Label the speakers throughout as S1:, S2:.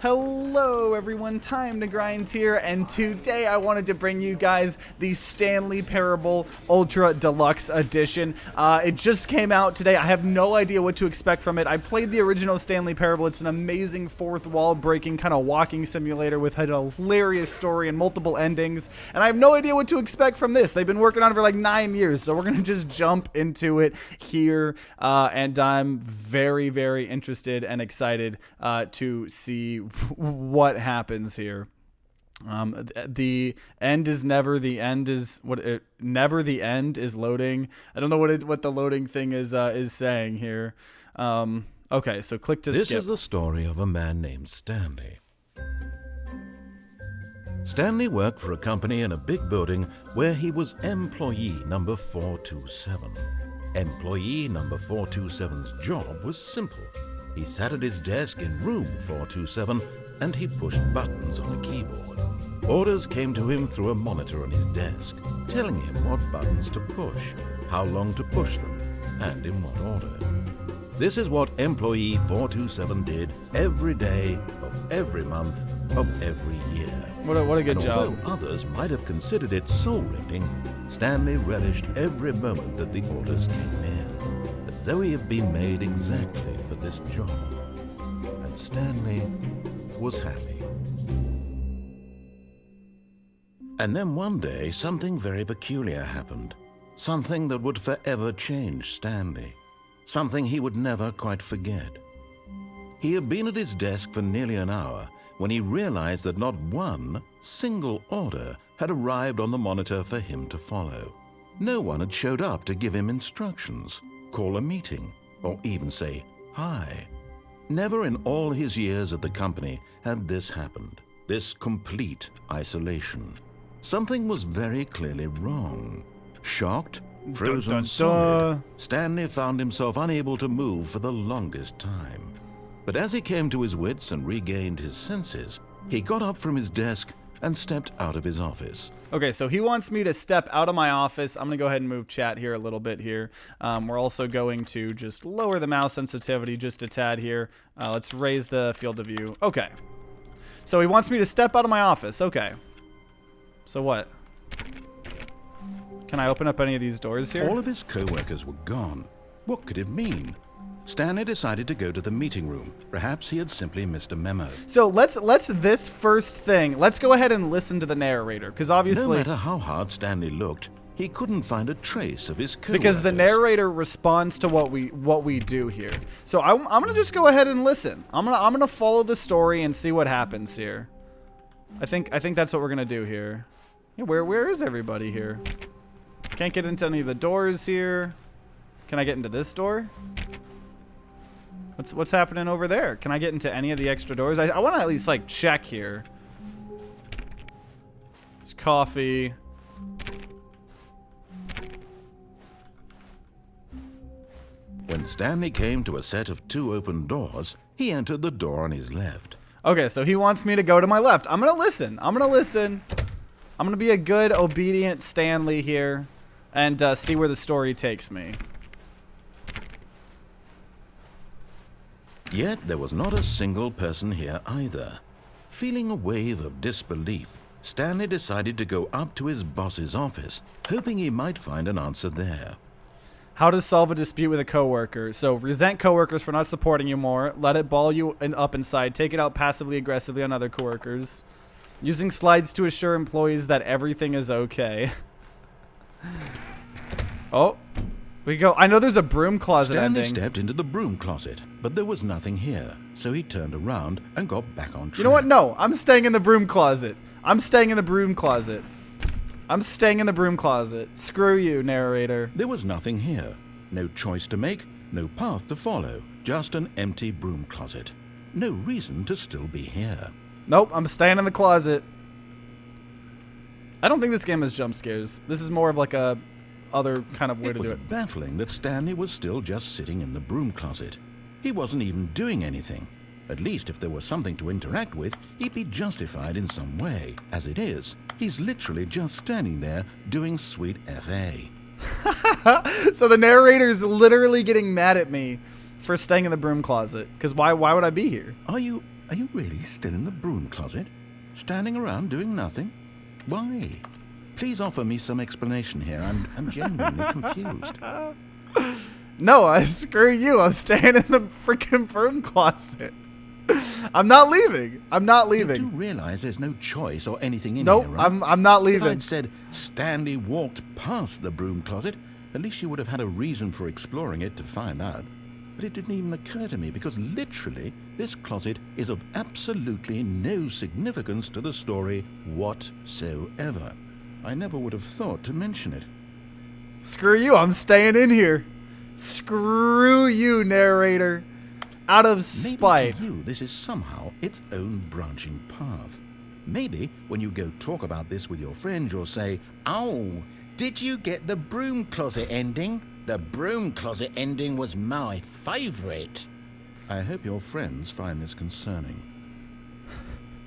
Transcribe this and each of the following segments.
S1: Hello everyone, TimeToGrind here, and today I wanted to bring you guys the Stanley Parable Ultra Deluxe Edition. It just came out today. I have no idea what to expect from it. I played the original Stanley Parable. It's an amazing fourth wall breaking kind of walking simulator with a hilarious story and multiple endings, and I have no idea what to expect from this. They've been working on it for like 9 years, so we're gonna just jump into it here, and I'm very, very interested and excited to see what happens here. The end is never the end is never the end is loading. I don't know what the loading thing is saying here. Okay, so click to skip.
S2: This is the story of a man named Stanley. Stanley worked for a company in a big building where he was employee number 427. Employee number 427's job was simple. He sat at his desk in room 427 and he pushed buttons on a keyboard. Orders came to him through a monitor on his desk, telling him what buttons to push, how long to push them, and in what order. This is what employee 427 did every day of every month of every year.
S1: What a good job.
S2: Although others might have considered it soul-rending, Stanley relished every moment that the orders came in, as though he had been made exactly for this job. And Stanley was happy. And then one day, something very peculiar happened. Something that would forever change Stanley. Something he would never quite forget. He had been at his desk for nearly an hour when he realized that not one single order had arrived on the monitor for him to follow. No one had showed up to give him instructions, call a meeting, or even say hi. Never in all his years at the company had this happened, this complete isolation. Something was very clearly wrong. Shocked, frozen solid, Stanley found himself unable to move for the longest time. But as he came to his wits and regained his senses, he got up from his desk and stepped out of his office.
S1: Okay, so he wants me to step out of my office. I'm going to go ahead and move chat here a little bit here. We're also going to just lower the mouse sensitivity just a tad here. Let's raise the field of view. Okay. So he wants me to step out of my office. Okay. So what? Can I open up any of these doors here?
S2: All of his co-workers were gone. What could it mean? Stanley decided to go to the meeting room. Perhaps he had simply missed a memo.
S1: So let's this first thing. Let's go ahead and listen to the narrator, because obviously,
S2: no matter how hard Stanley looked, he couldn't find a trace of his co-workers.
S1: Because the narrator responds to what we do here. So I'm gonna just go ahead and listen. I'm gonna follow the story and see what happens here. I think that's what we're gonna do here. Yeah, where is everybody here? Can't get into any of the doors here. Can I get into this door? What's happening over there? Can I get into any of the extra doors? I want to at least like check here. It's coffee.
S2: When Stanley came to a set of 2 open doors, he entered the door on his left.
S1: Okay, so he wants me to go to my left. I'm gonna listen. I'm gonna be a good, obedient Stanley here, and see where the story takes me.
S2: Yet there was not a single person here either. Feeling a wave of disbelief, Stanley decided to go up to his boss's office, hoping he might find an answer there.
S1: How to solve a dispute with a coworker. So resent coworkers for not supporting you more. Let it ball you up inside. Take it out passively aggressively on other coworkers. Using slides to assure employees that everything is okay. Oh. We go. I know there's a broom closet
S2: Stanley
S1: ending.
S2: stepped into the broom closet, but there was nothing here, so he turned around and got back on track.
S1: You know what? No, I'm staying in the broom closet. I'm staying in the broom closet. I'm staying in the broom closet. Screw you, narrator.
S2: There was nothing here. No choice to make, no path to follow, just an empty broom closet. No reason to still be here.
S1: Nope, I'm staying in the closet. I don't think this game has jump scares. This is more of like a other kind of way to do it.
S2: It was baffling that Stanley was still just sitting in the broom closet. He wasn't even doing anything. At least if there was something to interact with, he'd be justified in some way. As it is, he's literally just standing there doing sweet FA.
S1: So the narrator's literally getting mad at me for staying in the broom closet. Because why would I be here?
S2: Are you Are you really still in the broom closet? Standing around doing nothing? Why? Please offer me some explanation here. I'm genuinely confused.
S1: No, screw you. I'm staying in the freaking broom closet. I'm not leaving. I'm not leaving.
S2: You do realize there's no choice or anything in
S1: nope,
S2: here, right?
S1: I'm not leaving.
S2: If I'd said Stanley walked past the broom closet, at least you would have had a reason for exploring it to find out. But it didn't even occur to me because literally this closet is of absolutely no significance to the story whatsoever. I never would have thought to mention it.
S1: Screw you. I'm staying in here. Screw you, narrator. Out of spite.
S2: Maybe to you, this is somehow its own branching path. Maybe when you go talk about this with your friends, you'll say, "Oh, did you get the broom closet ending? The broom closet ending was my favorite." I hope your friends find this concerning.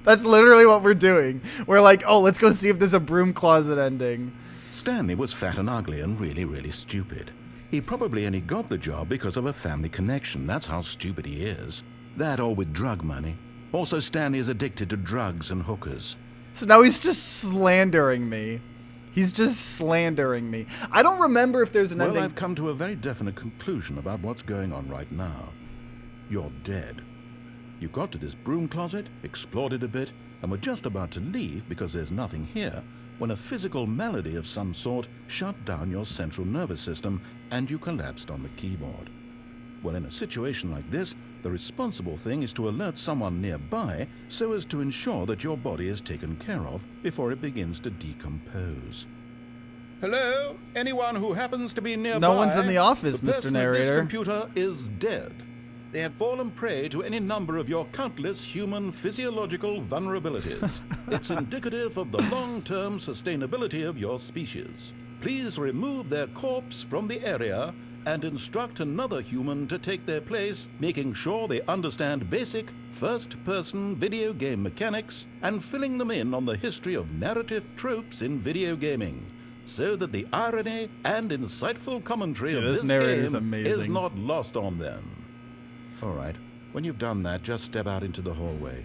S1: That's literally what we're doing. We're like, oh, let's go see if there's a broom closet ending.
S2: Stanley was fat and ugly and really, really stupid. He probably only got the job because of a family connection. That's how stupid he is. That or with drug money. Also, Stanley is addicted to drugs and hookers.
S1: So now he's just slandering me. He's just slandering me. I don't remember if there's an ending.
S2: Well, I've come to a very definite conclusion about what's going on right now. You're dead. You got to this broom closet, explored it a bit, and were just about to leave because there's nothing here, when a physical malady of some sort shut down your central nervous system and you collapsed on the keyboard. Well, in a situation like this, the responsible thing is to alert someone nearby so as to ensure that your body is taken care of before it begins to decompose. Hello? Anyone who happens to be nearby?
S1: No one's in the office,
S2: The
S1: Mr.
S2: person at
S1: Narrator.
S2: This computer is dead. They have fallen prey to any number of your countless human physiological vulnerabilities. It's indicative of the long-term sustainability of your species. Please remove their corpse from the area and instruct another human to take their place, making sure they understand basic first-person video game mechanics and filling them in on the history of narrative tropes in video gaming, so that the irony and insightful commentary of this
S1: narrator's
S2: game is
S1: amazing.
S2: not lost on them. All right, when you've done that, just step out into the hallway.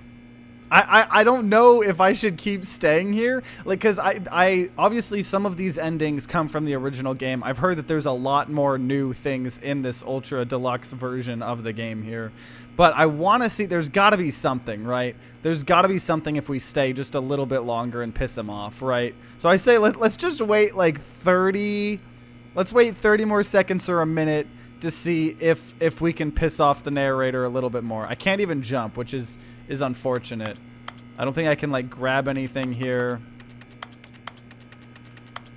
S1: I don't know if I should keep staying here, like, because I obviously some of these endings come from the original game. I've heard that there's a lot more new things in this Ultra Deluxe version of the game here, but I want to see, there's got to be something, right? There's got to be something if we stay just a little bit longer and piss him off, right? So I say let's just wait like 30 more seconds or a minute to see if we can piss off the narrator a little bit more. I can't even jump, which is unfortunate. I don't think I can like grab anything here.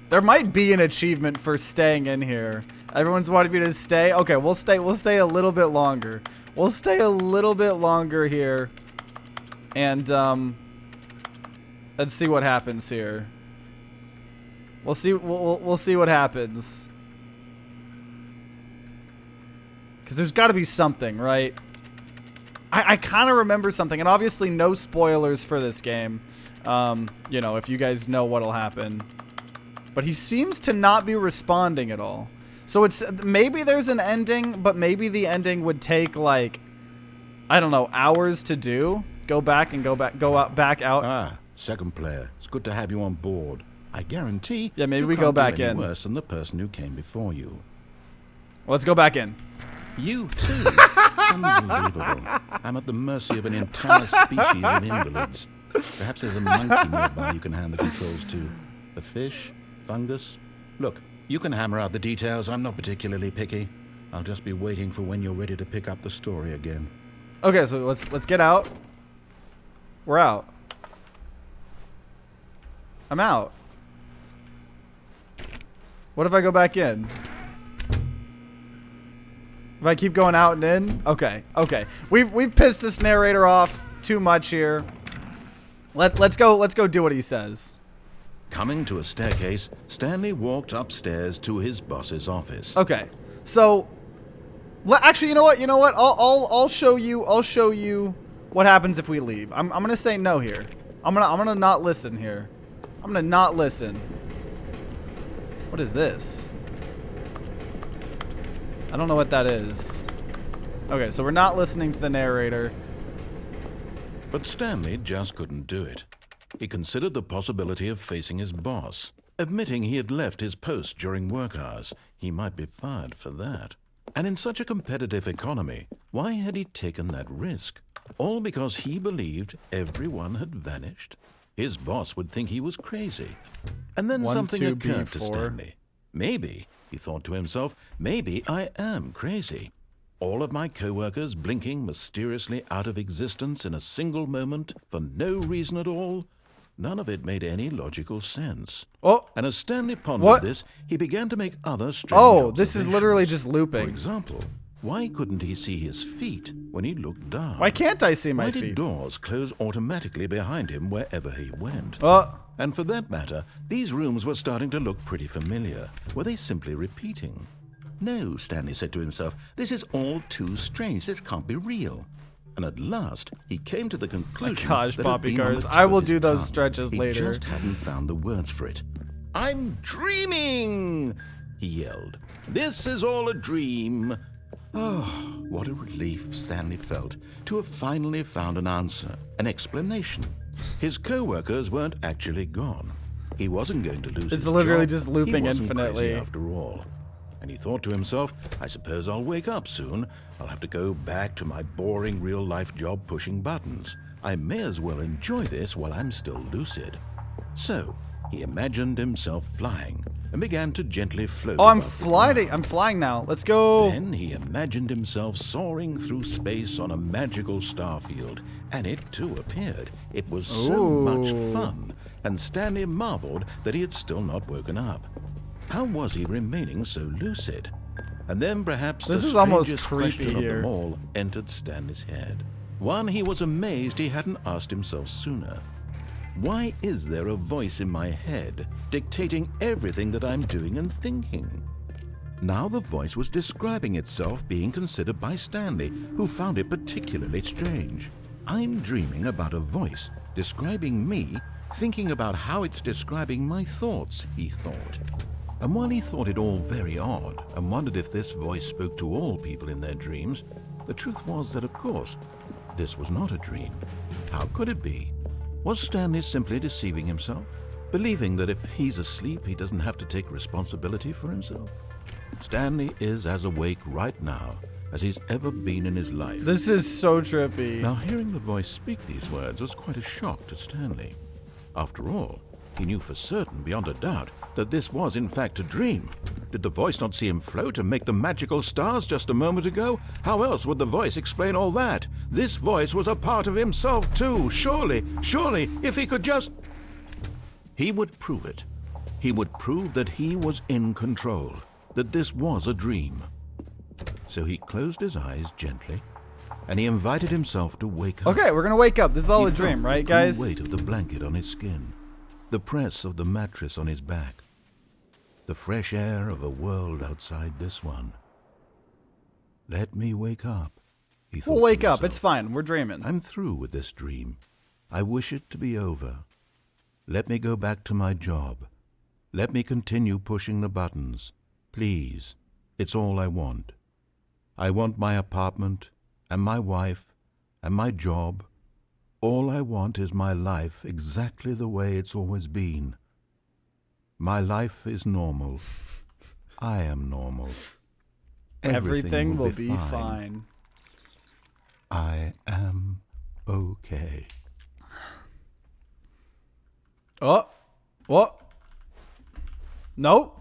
S1: There might be an achievement for staying in here. Everyone's wanting me to stay. Okay, we'll stay a little bit longer. We'll stay a little bit longer here. And let's see what happens here. We'll see what happens. Because there's got to be something, right? I kind of remember something, and obviously no spoilers for this game. You know, if you guys know what'll happen. But he seems to not be responding at all. So it's maybe there's an ending, but maybe the ending would take like, I don't know, hours to do. Go back back out.
S2: Ah, second player. It's good to have you on board. I guarantee.
S1: Yeah, maybe
S2: you
S1: we
S2: can't
S1: go back
S2: do any
S1: in.
S2: Worse than the person who came before you.
S1: Let's go back in.
S2: You too? Unbelievable. I'm at the mercy of an entire species of invalids. Perhaps there's a monkey nearby you can hand the controls to. A fish? Fungus? Look, you can hammer out the details. I'm not particularly picky. I'll just be waiting for when you're ready to pick up the story again.
S1: Okay, so let's get out. We're out. I'm out. What if I go back in? If I keep going out and in? Okay, okay. We've pissed this narrator off too much here. Let's go do what he says.
S2: Coming to a staircase, Stanley walked upstairs to his boss's office.
S1: Okay. So actually, you know what? I'll show you what happens if we leave. I'm going to say no here. I'm going to not listen here. I'm going to not listen. What is this? I don't know what that is. Okay, so we're not listening to the narrator.
S2: But Stanley just couldn't do it. He considered the possibility of facing his boss, admitting he had left his post during work hours. He might be fired for that. And in such a competitive economy, why had he taken that risk? All because he believed everyone had vanished? His boss would think he was crazy. And then something occurred to Stanley. Maybe, he thought to himself, maybe I am crazy. All of my co-workers blinking mysteriously out of existence in a single moment for no reason at all. None of it made any logical sense.
S1: Oh.
S2: And as Stanley pondered this, he began to make other strange
S1: observations. This is literally just looping.
S2: For example, why couldn't he see his feet when he looked down?
S1: Why can't I see my feet?
S2: Why did doors close automatically behind him wherever he went? And for that matter, these rooms were starting to look pretty familiar. Were they simply repeating? No, Stanley said to himself, this is all too strange. This can't be real. And at last, he came to the conclusion that
S1: Poppy Cars. I will do those stretches later.
S2: He just hadn't found the words for it. I'm dreaming, he yelled. This is all a dream. Oh, what a relief Stanley felt to have finally found an answer, an explanation. His co-workers weren't actually gone. He wasn't going to lose his job.
S1: It's literally just looping
S2: he wasn't
S1: infinitely.
S2: Crazy after all. And he thought to himself, I suppose I'll wake up soon. I'll have to go back to my boring real-life job pushing buttons. I may as well enjoy this while I'm still lucid. So, he imagined himself flying and began to gently float.
S1: Oh, I'm flying now. Let's go.
S2: Then he imagined himself soaring through space on a magical starfield, and it too appeared. It was so much fun, and Stanley marveled that he had still not woken up. How was he remaining so lucid? And then perhaps
S1: this
S2: the
S1: is almost
S2: strangest
S1: creepy
S2: question
S1: here.
S2: of them all entered Stanley's head. One he was amazed he hadn't asked himself sooner. Why is there a voice in my head dictating everything that I'm doing and thinking? Now the voice was describing itself being considered by Stanley, who found it particularly strange. I'm dreaming about a voice describing me, thinking about how it's describing my thoughts, he thought. And while he thought it all very odd and wondered if this voice spoke to all people in their dreams, the truth was that, of course, this was not a dream. How could it be? Was Stanley simply deceiving himself, believing that if he's asleep, he doesn't have to take responsibility for himself? Stanley is as awake right now as he's ever been in his life.
S1: This is so trippy.
S2: Now, hearing the voice speak these words was quite a shock to Stanley. After all, he knew for certain, beyond a doubt, that this was in fact a dream. Did the voice not see him float and make the magical stars just a moment ago? How else would the voice explain all that? This voice was a part of himself too. Surely, if he could just... He would prove it. He would prove that he was in control, that this was a dream. So he closed his eyes gently, and he invited himself to wake up.
S1: Okay, we're gonna wake up. This is all a dream, right, guys?
S2: The weight of the blanket on his skin, the press of the mattress on his back, the fresh air of a world outside this one. Let me wake up, he thought.
S1: We'll wake up. It's fine. We're dreaming.
S2: I'm through with this dream. I wish it to be over. Let me go back to my job. Let me continue pushing the buttons. Please, it's all I want. I want my apartment, and my wife, and my job. All I want is my life exactly the way it's always been. My life is normal. I am normal.
S1: Everything will be fine.
S2: I am okay.
S1: Oh, what? Nope.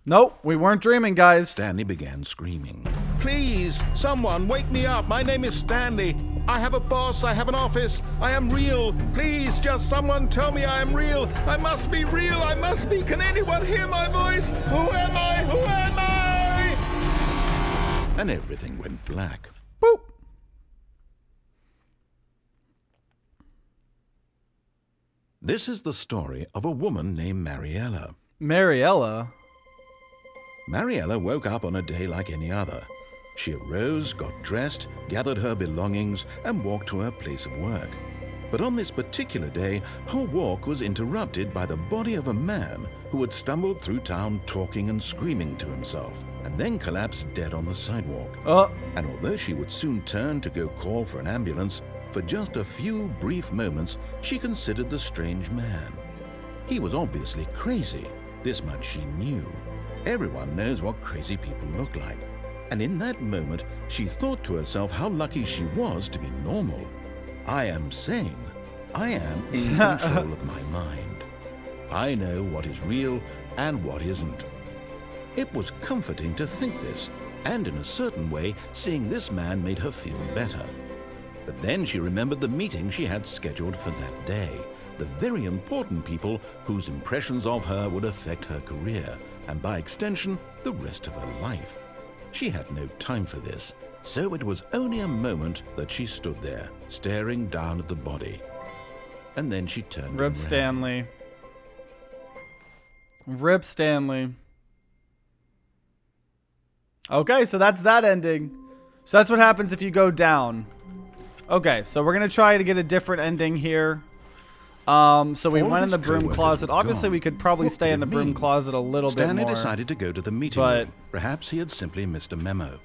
S1: Nope, we weren't dreaming, guys.
S2: Stanley began screaming. Please, someone, wake me up. My name is Stanley. I have a boss. I have an office. I am real. Please, just someone tell me I am real. I must be real. I must be. Can anyone hear my voice? Who am I? Who am I? And everything went black.
S1: Boop.
S2: This is the story of a woman named Mariella.
S1: Mariella?
S2: Mariella woke up on a day like any other. She arose, got dressed, gathered her belongings, and walked to her place of work. But on this particular day, her walk was interrupted by the body of a man who had stumbled through town talking and screaming to himself, and then collapsed dead on the sidewalk. And although she would soon turn to go call for an ambulance, for just a few brief moments, she considered the strange man. He was obviously crazy. This much she knew. Everyone knows what crazy people look like. And in that moment, she thought to herself how lucky she was to be normal. I am sane. I am in control of my mind. I know what is real and what isn't. It was comforting to think this, and in a certain way, seeing this man made her feel better. But then she remembered the meeting she had scheduled for that day, the very important people whose impressions of her would affect her career, and by extension, the rest of her life. She had no time for this, so it was only a moment that she stood there, staring down at the body. And then she turned
S1: Rip Stanley. Rip Stanley. Okay, so that's that ending. So that's what happens if you go down. Okay, so we're gonna try to get a different ending here. So we went in the broom closet. Obviously, we could probably stay in the broom closet a little bit more.
S2: Stanley decided to go to the meeting room. Perhaps he had simply missed a memo.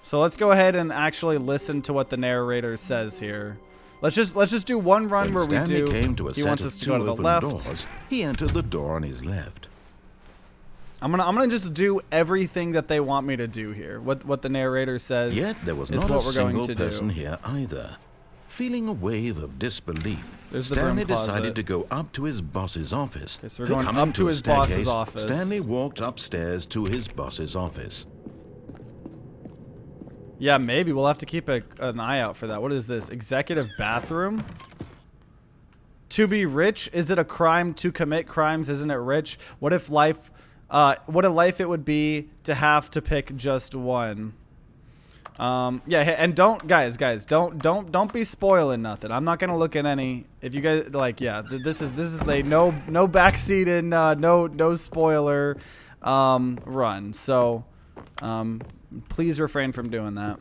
S1: So let's go ahead and actually listen to what the narrator says here. Let's just do one run where we do. He wants us to go to the left.
S2: Doors, he entered the door on his left.
S1: I'm gonna just do everything that they want me to do here. What the narrator says.
S2: Yet there was not a single person here either. Feeling a wave of disbelief, Stanley decided to go up to his boss's office.
S1: Okay, so we're going up to his boss's office.
S2: Stanley walked upstairs to his boss's office.
S1: Yeah, maybe we'll have to keep an eye out for that. What is this? Executive bathroom? To be rich? Is it a crime to commit crimes? Isn't it rich? What if life? What a life it would be to have to pick just one. Yeah, and don't be spoiling nothing. I'm not gonna look at any. If you guys like, yeah, this is no backseat and no spoiler run. So please refrain from doing that.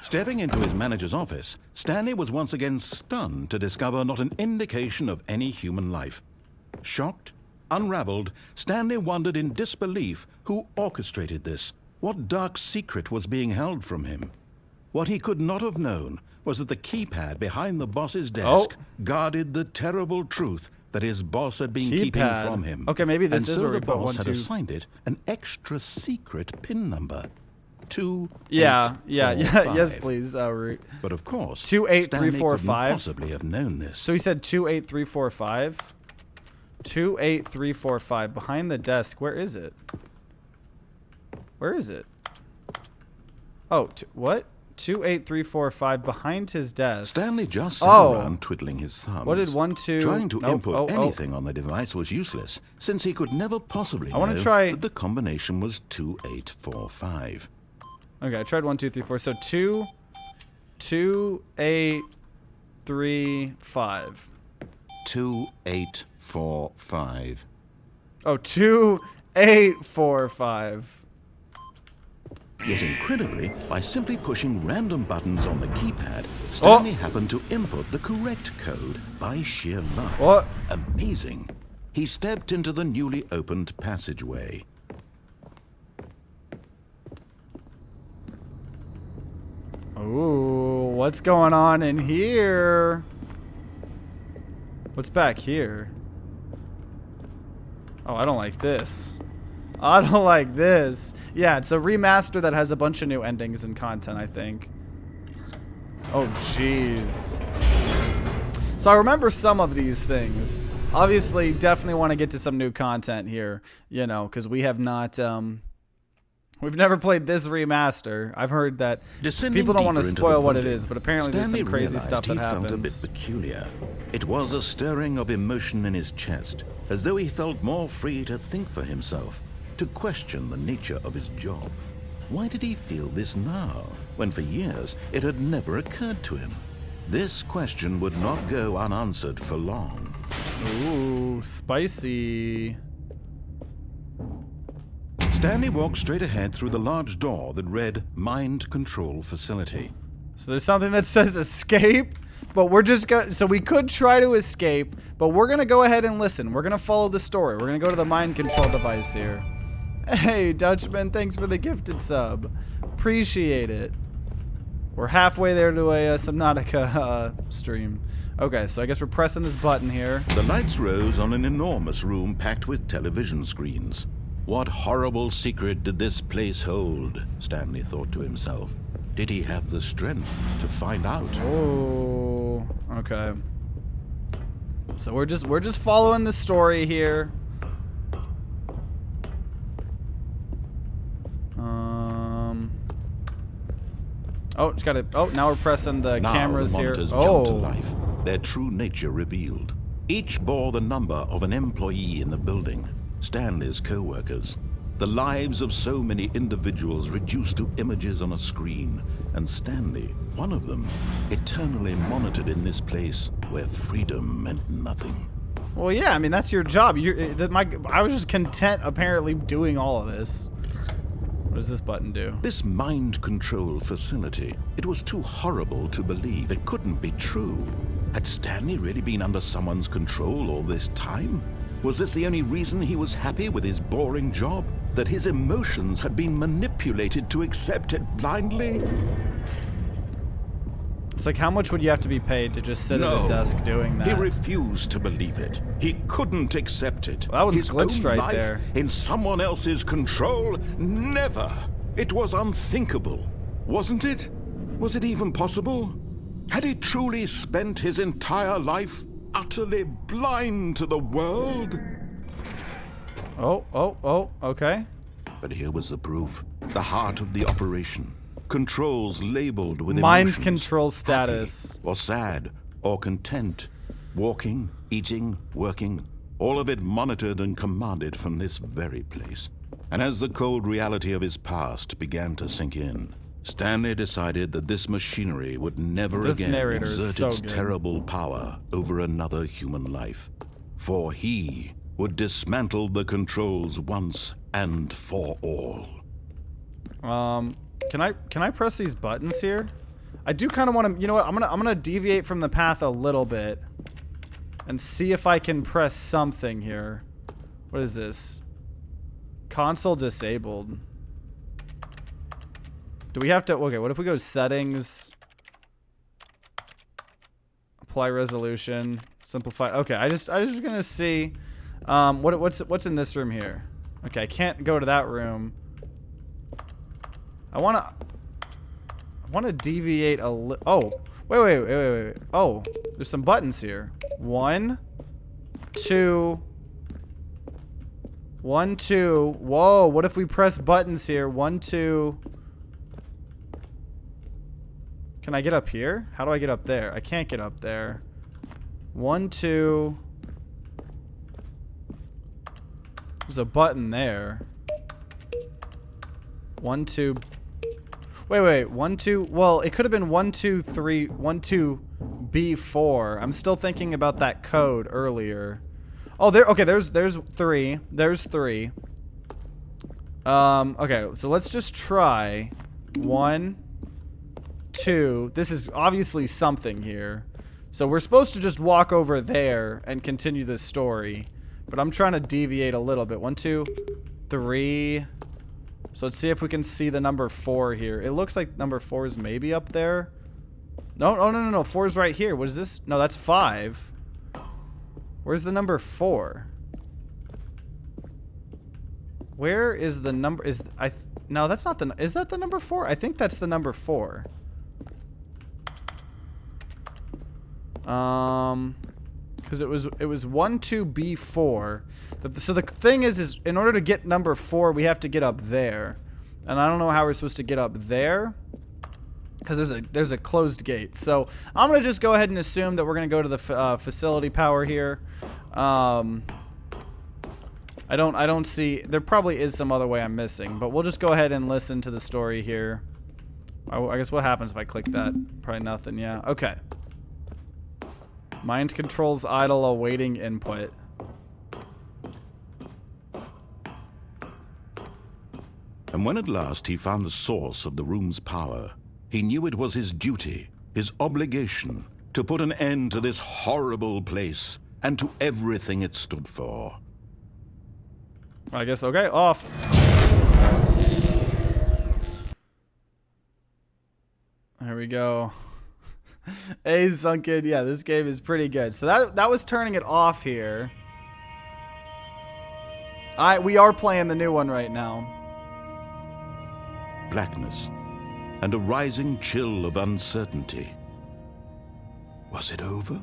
S2: Stepping into his manager's office, Stanley was once again stunned to discover not an indication of any human life. Shocked, unraveled, Stanley wondered in disbelief who orchestrated this. What dark secret was being held from him? What he could not have known was that the keypad behind the boss's desk guarded the terrible truth that his boss had been keeping from him.
S1: Okay, maybe this is where
S2: the boss had assigned it an extra secret PIN number.
S1: 2845. Yes, please, Root.
S2: But of course,
S1: 28345.
S2: Possibly have known this.
S1: So he said 28345. 28345 behind the desk. Where is it? Where is it? Oh, what? 28345 behind his desk.
S2: Stanley just sat around twiddling his thumbs.
S1: What did 12?
S2: Trying to input anything on the device was useless, since he could never possibly know that the combination was 2845.
S1: Okay, I tried 1, 2, 3, 4. So 2835.
S2: 2845.
S1: Oh, 2845.
S2: Yet incredibly, by simply pushing random buttons on the keypad, Stanley happened to input the correct code by sheer luck.
S1: What?
S2: Amazing. He stepped into the newly opened passageway.
S1: Ooh, what's going on in here? What's back here? Oh, I don't like this. I don't like this. Yeah, it's a remaster that has a bunch of new endings and content, I think. Oh, jeez. So I remember some of these things. Obviously, definitely want to get to some new content here, you know, because we have not, we've never played this remaster. I've heard that people don't want to spoil what it is, but apparently there's some crazy stuff that happens.
S2: Felt a bit peculiar. It was a stirring of emotion in his chest, as though he felt more free to think for himself, to question the nature of his job. Why did he feel this now, when for years it had never occurred to him? This question would not go unanswered for long.
S1: Ooh, spicy.
S2: Stanley walked straight ahead through the large door that read Mind Control Facility.
S1: So there's something that says escape, but we're just going to, so we could try to escape, but we're going to go ahead and listen. We're going to follow the story. We're going to go to the mind control device here. Hey, Dutchman, thanks for the gifted sub. Appreciate it. We're halfway there to a Subnautica stream. Okay, so I guess we're pressing this button here.
S2: The lights rose on an enormous room packed with television screens. What horrible secret did this place hold? Stanley thought to himself. Did he have the strength to find out?
S1: Oh, okay. So we're just following the story here. Oh, just gotta. Oh, now we're pressing the cameras
S2: the
S1: here.
S2: monitors
S1: Oh,
S2: jumped to life, their true nature revealed. Each bore the number of an employee in the building, Stanley's co-workers. The lives of so many individuals reduced to images on a screen, and Stanley, one of them, eternally monitored in this place where freedom meant nothing.
S1: well, yeah. I mean, that's your job. I was just content, apparently, doing all of this. What does this button do?
S2: This mind control facility, it was too horrible to believe. It couldn't be true. Had Stanley really been under someone's control all this time? Was this the only reason he was happy with his boring job? That his emotions had been manipulated to accept it blindly?
S1: It's like, how much would you have to be paid to just sit at a desk doing that?
S2: He refused to believe it. He couldn't accept it.
S1: Well, that one's
S2: His
S1: glitched
S2: own
S1: right
S2: life
S1: there.
S2: in someone else's control? Never. It was unthinkable. Wasn't it? Was it even possible? Had he truly spent his entire life utterly blind to the world?
S1: Oh, okay.
S2: But here was the proof. The heart of the operation. Controls labeled with
S1: Mind
S2: emotions,
S1: control status.
S2: happy or sad or content. Walking, eating, working, all of it monitored and commanded from this very place. And as the cold reality of his past began to sink in, Stanley decided that this machinery would never
S1: This
S2: again
S1: narrator is
S2: exert
S1: so
S2: its
S1: good.
S2: terrible power over another human life. For he would dismantle the controls once and for all.
S1: Can I press these buttons here? I do kind of want to. You know what? I'm gonna deviate from the path a little bit and see if I can press something here. What is this? Console disabled. Do we have to? Okay. What if we go settings? Apply resolution. Simplify. Okay. I just gonna see. What's in this room here? Okay. I can't go to that room. I wanna deviate a little. Oh, wait. Oh, there's some buttons here. 1, 2. 1, 2. Whoa, what if we press buttons here? 1, 2. Can I get up here? How do I get up there? I can't get up there. 1, 2. There's a button there. 1, 2. Wait. 1, 2. Well, it could have been 1, 2, 3. 1, 2, B4. I'm still thinking about that code earlier. Oh, there. Okay, there's 3. There's 3. Okay, so let's just try 1, 2. This is obviously something here. So we're supposed to just walk over there and continue this story. But I'm trying to deviate a little bit. 1, 2, 3. So let's see if we can see the number 4 here. It looks like number 4 is maybe up there. No. 4 is right here. What is this? No, that's 5. Where's the number 4? Where is the number? No, that's not the. Is that the number 4? I think that's the number 4. Because it was 1, 2, B4. So the thing is in order to get number 4, we have to get up there, and I don't know how we're supposed to get up there because there's a closed gate. So I'm gonna just go ahead and assume that we're gonna go to the facility power here. I don't see. There probably is some other way I'm missing, but we'll just go ahead and listen to the story here. I guess what happens if I click that? Probably nothing. Yeah. Okay. Mind controls idle awaiting input.
S2: And when at last he found the source of the room's power, he knew it was his duty, his obligation, to put an end to this horrible place and to everything it stood for.
S1: I guess, okay, off. There we go. A sunken. Yeah, this game is pretty good. So that was turning it off here. We are playing the new one right now.
S2: Blackness and a rising chill of uncertainty. Was it over?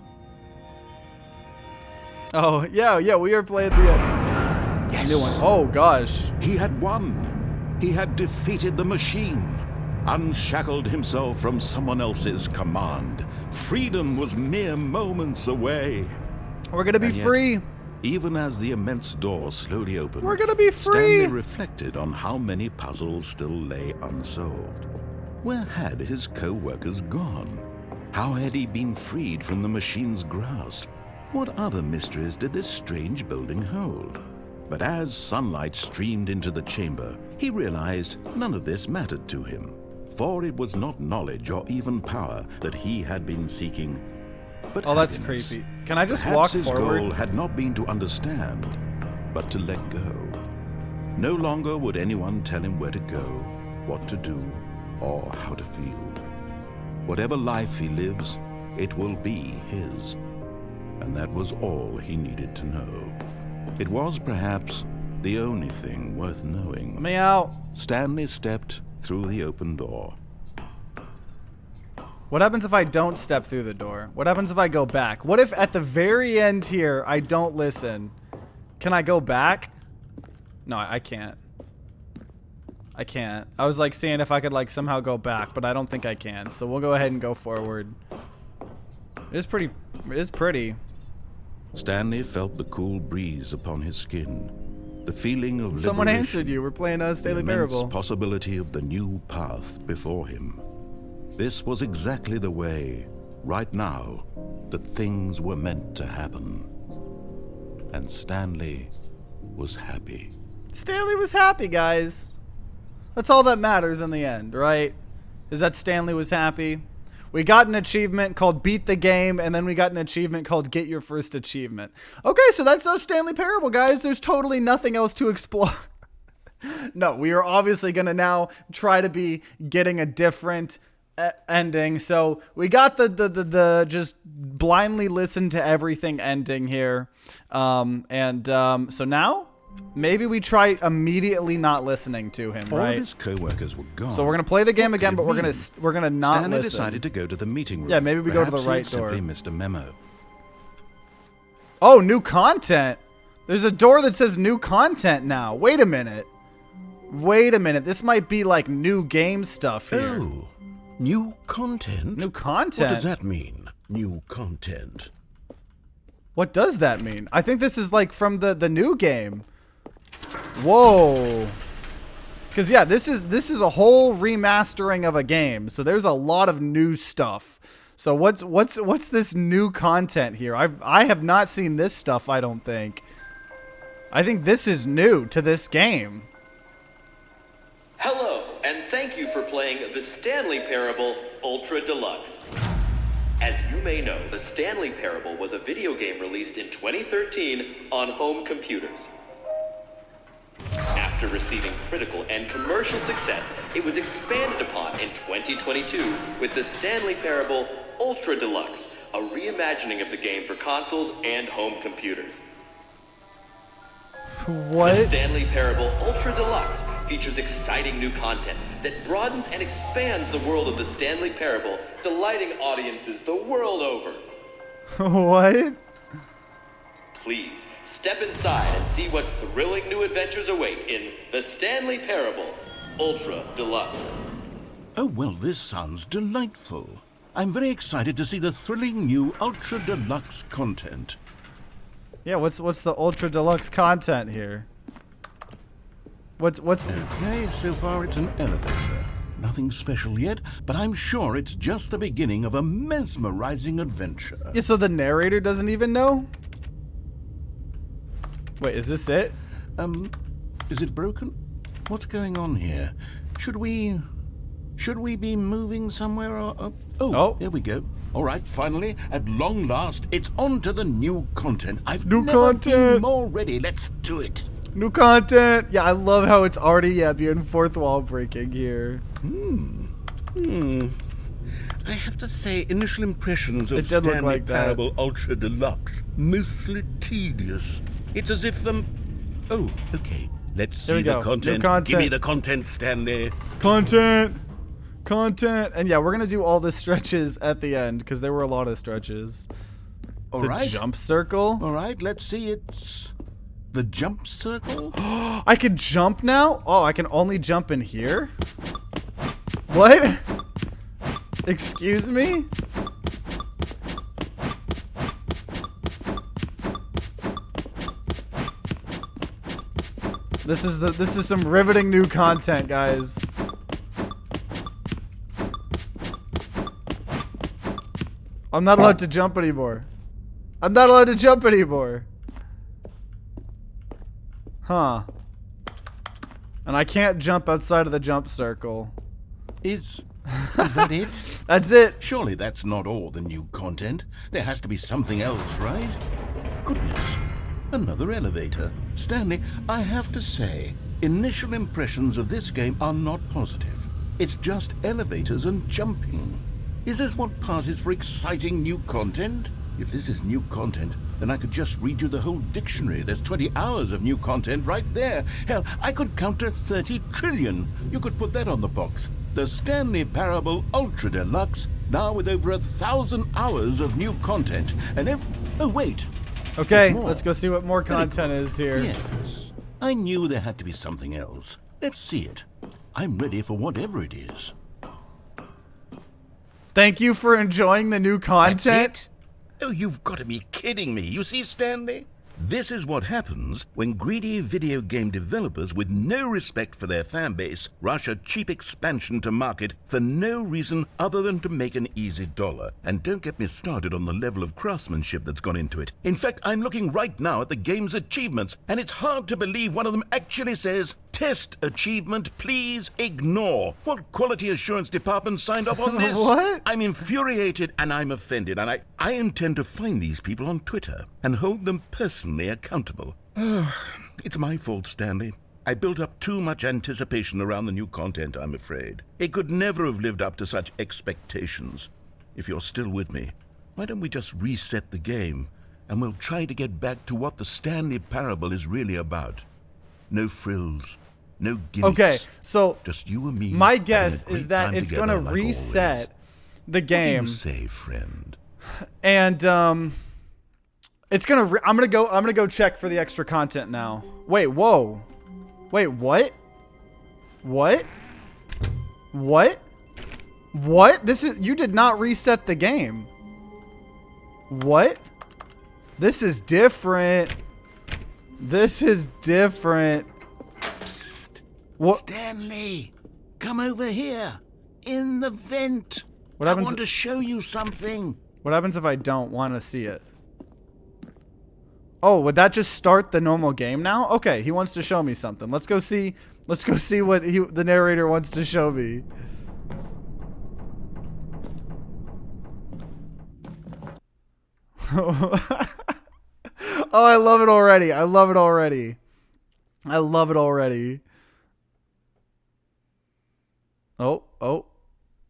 S1: Oh, yeah, we are playing the new one. Oh, gosh.
S2: He had won. He had defeated the machine, unshackled himself from someone else's command. Freedom was mere moments away.
S1: We're gonna be free.
S2: Even as the immense door slowly opened,
S1: we're gonna be free.
S2: Stanley reflected on how many puzzles still lay unsolved. Where had his co-workers gone? How had he been freed from the machine's grasp? What other mysteries did this strange building hold? But as sunlight streamed into the chamber, he realized none of this mattered to him, for it was not knowledge or even power that he had been seeking, but
S1: that's
S2: happiness.
S1: creepy. Can I just
S2: Perhaps
S1: walk
S2: his
S1: forward?
S2: goal had not been to understand, but to let go. No longer would anyone tell him where to go, what to do, or how to feel. Whatever life he lives, it will be his. And that was all he needed to know. It was perhaps the only thing worth knowing.
S1: Let me out.
S2: Stanley stepped through the open door.
S1: What happens if I don't step through the door? What happens if I go back? What if at the very end here, I don't listen? Can I go back? No, I can't. I can't. I was like seeing if I could like somehow go back, but I don't think I can. So we'll go ahead and go forward. It is pretty.
S2: Stanley felt the cool breeze upon his skin. The feeling of
S1: Someone
S2: liberation,
S1: answered you. We're playing Stanley
S2: the immense
S1: Parable.
S2: possibility of the new path before him. This was exactly the way, right now, that things were meant to happen. And Stanley was happy.
S1: Stanley was happy, guys. That's all that matters in the end, right? Is that Stanley was happy. We got an achievement called Beat the Game, and then we got an achievement called Get Your First Achievement. Okay, so that's our Stanley Parable, guys. There's totally nothing else to explore. No, we are obviously going to now try to be getting a different ending. So we got the just blindly listen to everything ending here. So now maybe we try immediately not listening to him,
S2: All
S1: right?
S2: of his co-workers were gone.
S1: So we're gonna play the game again, but we're gonna not
S2: Stanley
S1: listen.
S2: decided to go to the meeting room.
S1: Yeah, maybe we go to the
S2: Perhaps
S1: right
S2: he'd simply
S1: door.
S2: missed a memo.
S1: Oh, new content. There's a door that says new content now. Wait a minute. This might be like new game stuff here.
S2: Oh, new content?
S1: New content?
S2: What does that mean, new content?
S1: What does that mean? I think this is like from the new game. Whoa. Because yeah, this is a whole remastering of a game. So there's a lot of new stuff. So what's this new content here? I have not seen this stuff, I don't think. I think this is new to this game.
S3: Hello, and thank you for playing the Stanley Parable Ultra Deluxe. As you may know, the Stanley Parable was a video game released in 2013 on home computers. After receiving critical and commercial success, it was expanded upon in 2022 with the Stanley Parable Ultra Deluxe, a reimagining of the game for consoles and home computers.
S1: What?
S3: The Stanley Parable Ultra Deluxe features exciting new content that broadens and expands the world of the Stanley Parable, delighting audiences the world over.
S1: What?
S3: Please, step inside and see what thrilling new adventures await in the Stanley Parable Ultra Deluxe.
S2: Oh, well, this sounds delightful. I'm very excited to see the thrilling new Ultra Deluxe content.
S1: Yeah, what's the Ultra Deluxe content here? What's
S2: Okay, so far it's an elevator. Nothing special yet, but I'm sure it's just the beginning of a mesmerizing adventure.
S1: Yeah, so the narrator doesn't even know? Wait, is this it?
S2: Is it broken? What's going on here? Should we be moving somewhere or
S1: Oh.
S2: There we go. All right, finally, at long last, it's on to the new content. I've
S1: New
S2: never
S1: content.
S2: been more ready. Let's do it.
S1: New content! Yeah, I love how it's already being fourth wall breaking here.
S2: I have to say, initial impressions of
S1: It did look
S2: Stanley
S1: like that.
S2: Parable Ultra Deluxe, mostly tedious. It's as if, oh, okay. Let's
S1: There we
S2: see the
S1: go. New
S2: content.
S1: content.
S2: Give me the content, Stanley.
S1: Content. And yeah, we're gonna do all the stretches at the end because there were a lot of stretches.
S2: All
S1: The
S2: right.
S1: jump circle.
S2: All right, let's see. It's the jump circle.
S1: I can jump now? Oh, I can only jump in here? What? Excuse me? This is some riveting new content, guys. I'm not allowed to jump anymore. I'm not allowed to jump anymore. Huh. And I can't jump outside of the jump circle.
S2: Is that it?
S1: That's it.
S2: Surely that's not all the new content. There has to be something else, right? Goodness. Another elevator. Stanley, I have to say, initial impressions of this game are not positive. It's just elevators and jumping. Is this what passes for exciting new content? If this is new content, then I could just read you the whole dictionary. There's 20 hours of new content right there. Hell, I could counter 30 trillion. You could put that on the box. The Stanley Parable Ultra Deluxe, now with over 1,000 hours of new content. And oh, wait.
S1: Okay,
S2: More.
S1: let's go see what more content is here.
S2: Yes. I knew there had to be something else. Let's see it. I'm ready for whatever it is.
S1: Thank you for enjoying the new content.
S2: That's it? Oh, you've got to be kidding me. You see, Stanley? This is what happens when greedy video game developers with no respect for their fan base rush a cheap expansion to market for no reason other than to make an easy dollar. And don't get me started on the level of craftsmanship that's gone into it. In fact, I'm looking right now at the game's achievements, and it's hard to believe one of them actually says, "Test achievement, please ignore." What quality assurance department signed off on this?
S1: What?
S2: I'm infuriated and I'm offended, and I intend to find these people on Twitter and hold them personally accountable. It's my fault, Stanley. I built up too much anticipation around the new content, I'm afraid. It could never have lived up to such expectations. If you're still with me, why don't we just reset the game and we'll try to get back to what the Stanley Parable is really about. No frills, no gimmicks.
S1: Okay, so
S2: just you and me.
S1: my
S2: having a
S1: guess
S2: great
S1: is that
S2: time
S1: it's
S2: together
S1: gonna
S2: like
S1: reset
S2: always.
S1: the game.
S2: What do you say, friend?
S1: And it's gonna. I'm gonna go check for the extra content now. Wait, whoa. Wait, what? What? What? What? This is. You did not reset the game. What? This is different. This is different.
S2: Psst.
S1: What?
S2: Stanley, come over here. In the vent.
S1: What
S2: I
S1: happens-
S2: want to show you something.
S1: What happens if I don't want to see it? Oh, would that just start the normal game now? Okay, he wants to show me something. Let's go see. Let's go see what the narrator wants to show me. Oh, I love it already. I love it already. I love it already. Oh.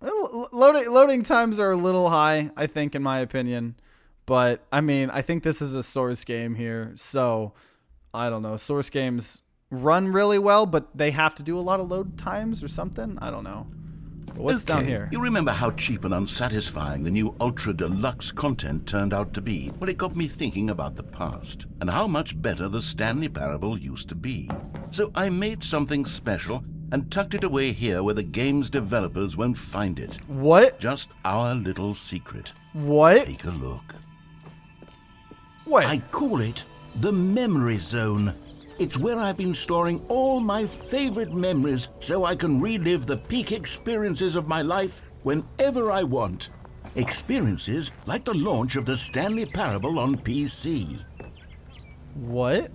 S1: Loading times are a little high, I think, in my opinion. But, I mean, I think this is a Source game here. So, I don't know. Source games run really well, but they have to do a lot of load times or something. I don't know. But what's down here?
S2: You remember how cheap and unsatisfying the new Ultra Deluxe content turned out to be? Well, it got me thinking about the past and how much better the Stanley Parable used to be. So I made something special and tucked it away here where the game's developers won't find it.
S1: What?
S2: Just our little secret.
S1: What?
S2: Take a look.
S1: What?
S2: I call it the Memory Zone. It's where I've been storing all my favorite memories so I can relive the peak experiences of my life whenever I want. Experiences like the launch of the Stanley Parable on PC.
S1: What?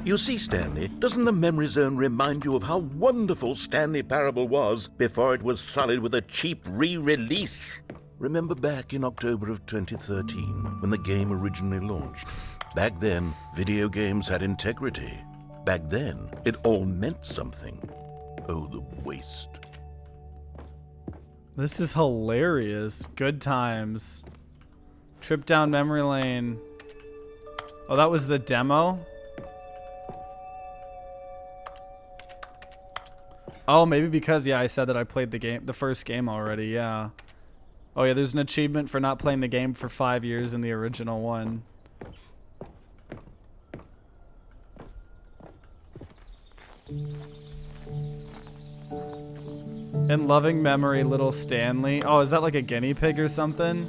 S2: You see, Stanley, doesn't the Memory Zone remind you of how wonderful Stanley Parable was before it was sullied with a cheap re-release? Remember back in October of 2013 when the game originally launched? Back then, video games had integrity. Back then, it all meant something. Oh, the waste.
S1: This is hilarious. Good times. Trip down memory lane. Oh, that was the demo? Oh, maybe because, yeah, I said that I played the first game already, yeah. Oh yeah, there's an achievement for not playing the game for 5 years in the original one. In loving memory, little Stanley. Oh, is that like a guinea pig or something?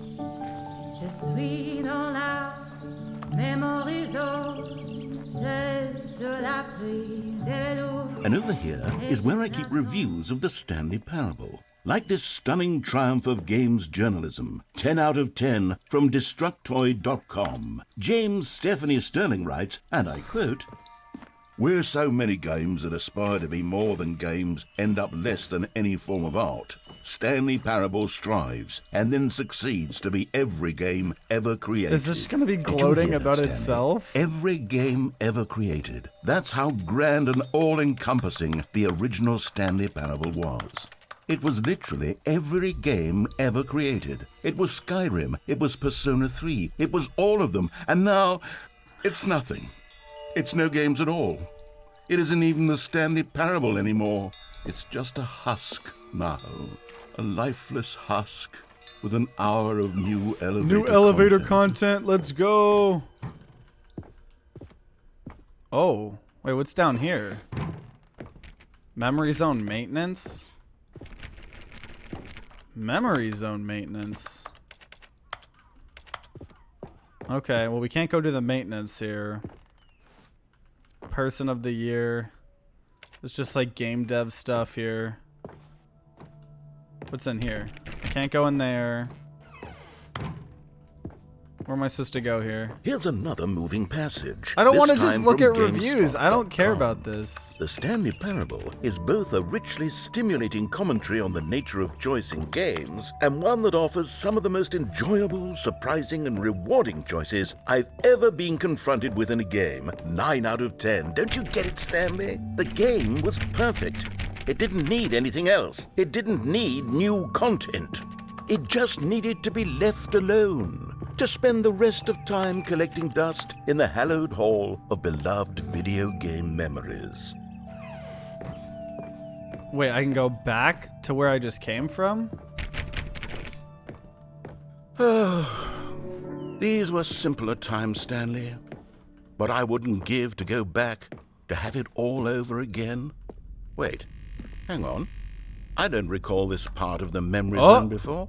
S2: And over here is where I keep reviews of the Stanley Parable. Like this stunning triumph of games journalism, 10 out of 10 from Destructoid.com. James Stephanie Sterling writes, and I quote, "Where so many games that aspire to be more than games end up less than any form of art, Stanley Parable strives and then succeeds to be every game ever created."
S1: Is this going to be gloating about
S2: Stanley?
S1: itself?
S2: Every game ever created. That's how grand and all-encompassing the original Stanley Parable was. It was literally every game ever created. It was Skyrim, it was Persona 3, it was all of them, and now it's nothing. It's no games at all. It isn't even the Stanley Parable anymore. It's just a husk now. A lifeless husk with an hour of new elevator
S1: content. Let's go. Oh, wait, what's down here? Memory zone maintenance? Memory zone maintenance. Okay, well, we can't go to the maintenance here. Person of the year. There's just like game dev stuff here. What's in here? Can't go in there. Where am I supposed to go here?
S2: Here's another moving passage.
S1: I don't want to
S2: This
S1: just
S2: time
S1: look
S2: from
S1: at reviews. I don't care
S2: GameSpot.com.
S1: about this.
S2: The Stanley Parable is both a richly stimulating commentary on the nature of choice in games and one that offers some of the most enjoyable, surprising, and rewarding choices I've ever been confronted with in a game. 9 out of 10. Don't you get it, Stanley? The game was perfect. It didn't need anything else. It didn't need new content. It just needed to be left alone, to spend the rest of time collecting dust in the hallowed hall of beloved video game memories.
S1: Wait, I can go back to where I just came from?
S2: These were simpler times, Stanley. But I wouldn't give to go back, to have it all over again. Wait, hang on. I don't recall this part of the memory zone before.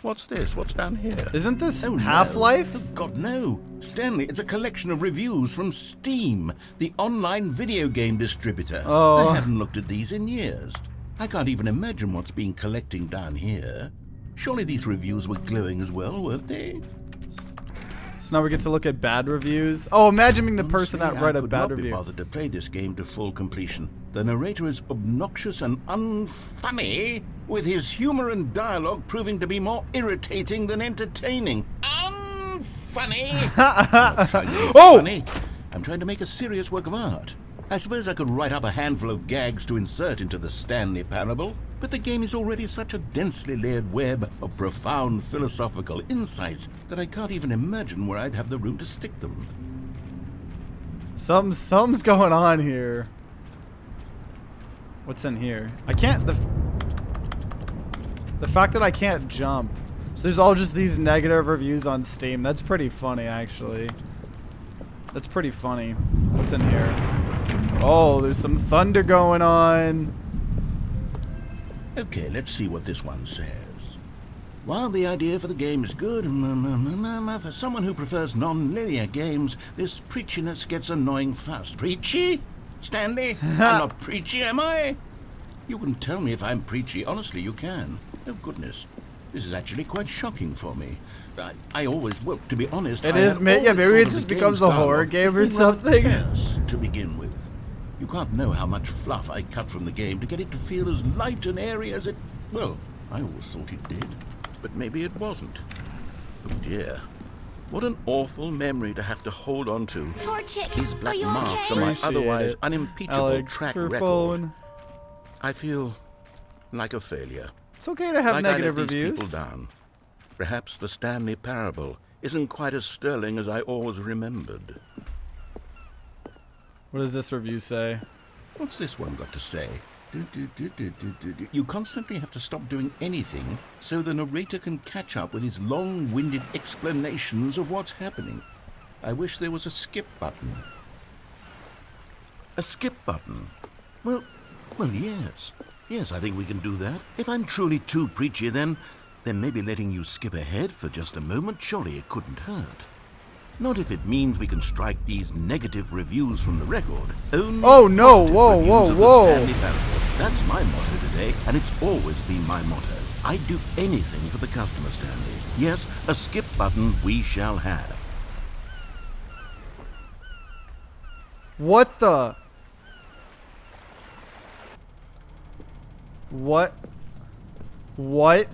S2: What's this? What's down here?
S1: Isn't this
S2: Oh,
S1: Half-Life?
S2: No. Oh, God, no. Stanley, it's a collection of reviews from Steam, the online video game distributor.
S1: Oh.
S2: I haven't looked at these in years. I can't even imagine what's being collecting down here. Surely these reviews were glowing as well, weren't they?
S1: So now we get to look at bad reviews. Oh, imagine being the person that
S2: Honestly,
S1: wrote a
S2: I could
S1: bad
S2: not be
S1: review.
S2: bothered to play this game to full completion. The narrator is obnoxious and unfunny, with his humor and dialogue proving to be more irritating than entertaining. Unfunny! I'm not trying to be funny. I'm trying to make a serious work of art. I suppose I could write up a handful of gags to insert into the Stanley Parable, but the game is already such a densely layered web of profound philosophical insights that I can't even imagine where I'd have the room to stick them.
S1: Something's going on here. What's in here? I can't. The fact that I can't jump. So there's all just these negative reviews on Steam. That's pretty funny, actually. That's pretty funny. What's in here? Oh, there's some thunder going on.
S2: Okay, let's see what this one says. While the idea for the game is good, for someone who prefers non-linear games, this preachiness gets annoying fast. Preachy? Stanley? I'm not preachy, am I? You can tell me if I'm preachy. Honestly, you can. Oh, goodness. This is actually quite shocking for me. I always, well, to be honest,
S1: It
S2: I
S1: is,
S2: had
S1: yeah,
S2: always
S1: maybe
S2: thought
S1: it
S2: of
S1: just
S2: the
S1: becomes
S2: game's
S1: a horror
S2: dialogue
S1: game
S2: as
S1: or
S2: being rather
S1: something.
S2: terse to begin with. You can't know how much fluff I cut from the game to get it to feel as light and airy as it... Well, I always thought it did, but maybe it wasn't. Oh dear. What an awful memory to have to hold on to.
S4: Torchic,
S2: These
S4: are
S2: black
S4: you
S2: marks
S4: okay?
S2: on my
S1: Appreciate
S2: otherwise
S1: it.
S2: unimpeachable
S1: Alex,
S2: track
S1: her
S2: record.
S1: phone.
S2: I feel like a failure.
S1: It's okay to have
S2: Like
S1: negative
S2: I let these
S1: reviews.
S2: people down. Perhaps the Stanley Parable isn't quite as sterling as I always remembered.
S1: What does this review say?
S2: What's this one got to say? You constantly have to stop doing anything so the narrator can catch up with his long-winded explanations of what's happening. I wish there was a skip button. A skip button? Well, yes. Yes, I think we can do that. If I'm truly too preachy, then maybe letting you skip ahead for just a moment, surely it couldn't hurt. Not if it means we can strike these negative reviews from the record. Only
S1: Oh no,
S2: positive
S1: whoa,
S2: reviews
S1: whoa,
S2: of the
S1: whoa.
S2: Stanley Parable. That's my motto today, and it's always been my motto. I'd do anything for the customer, Stanley. Yes, a skip button we shall have.
S1: What the? What? What?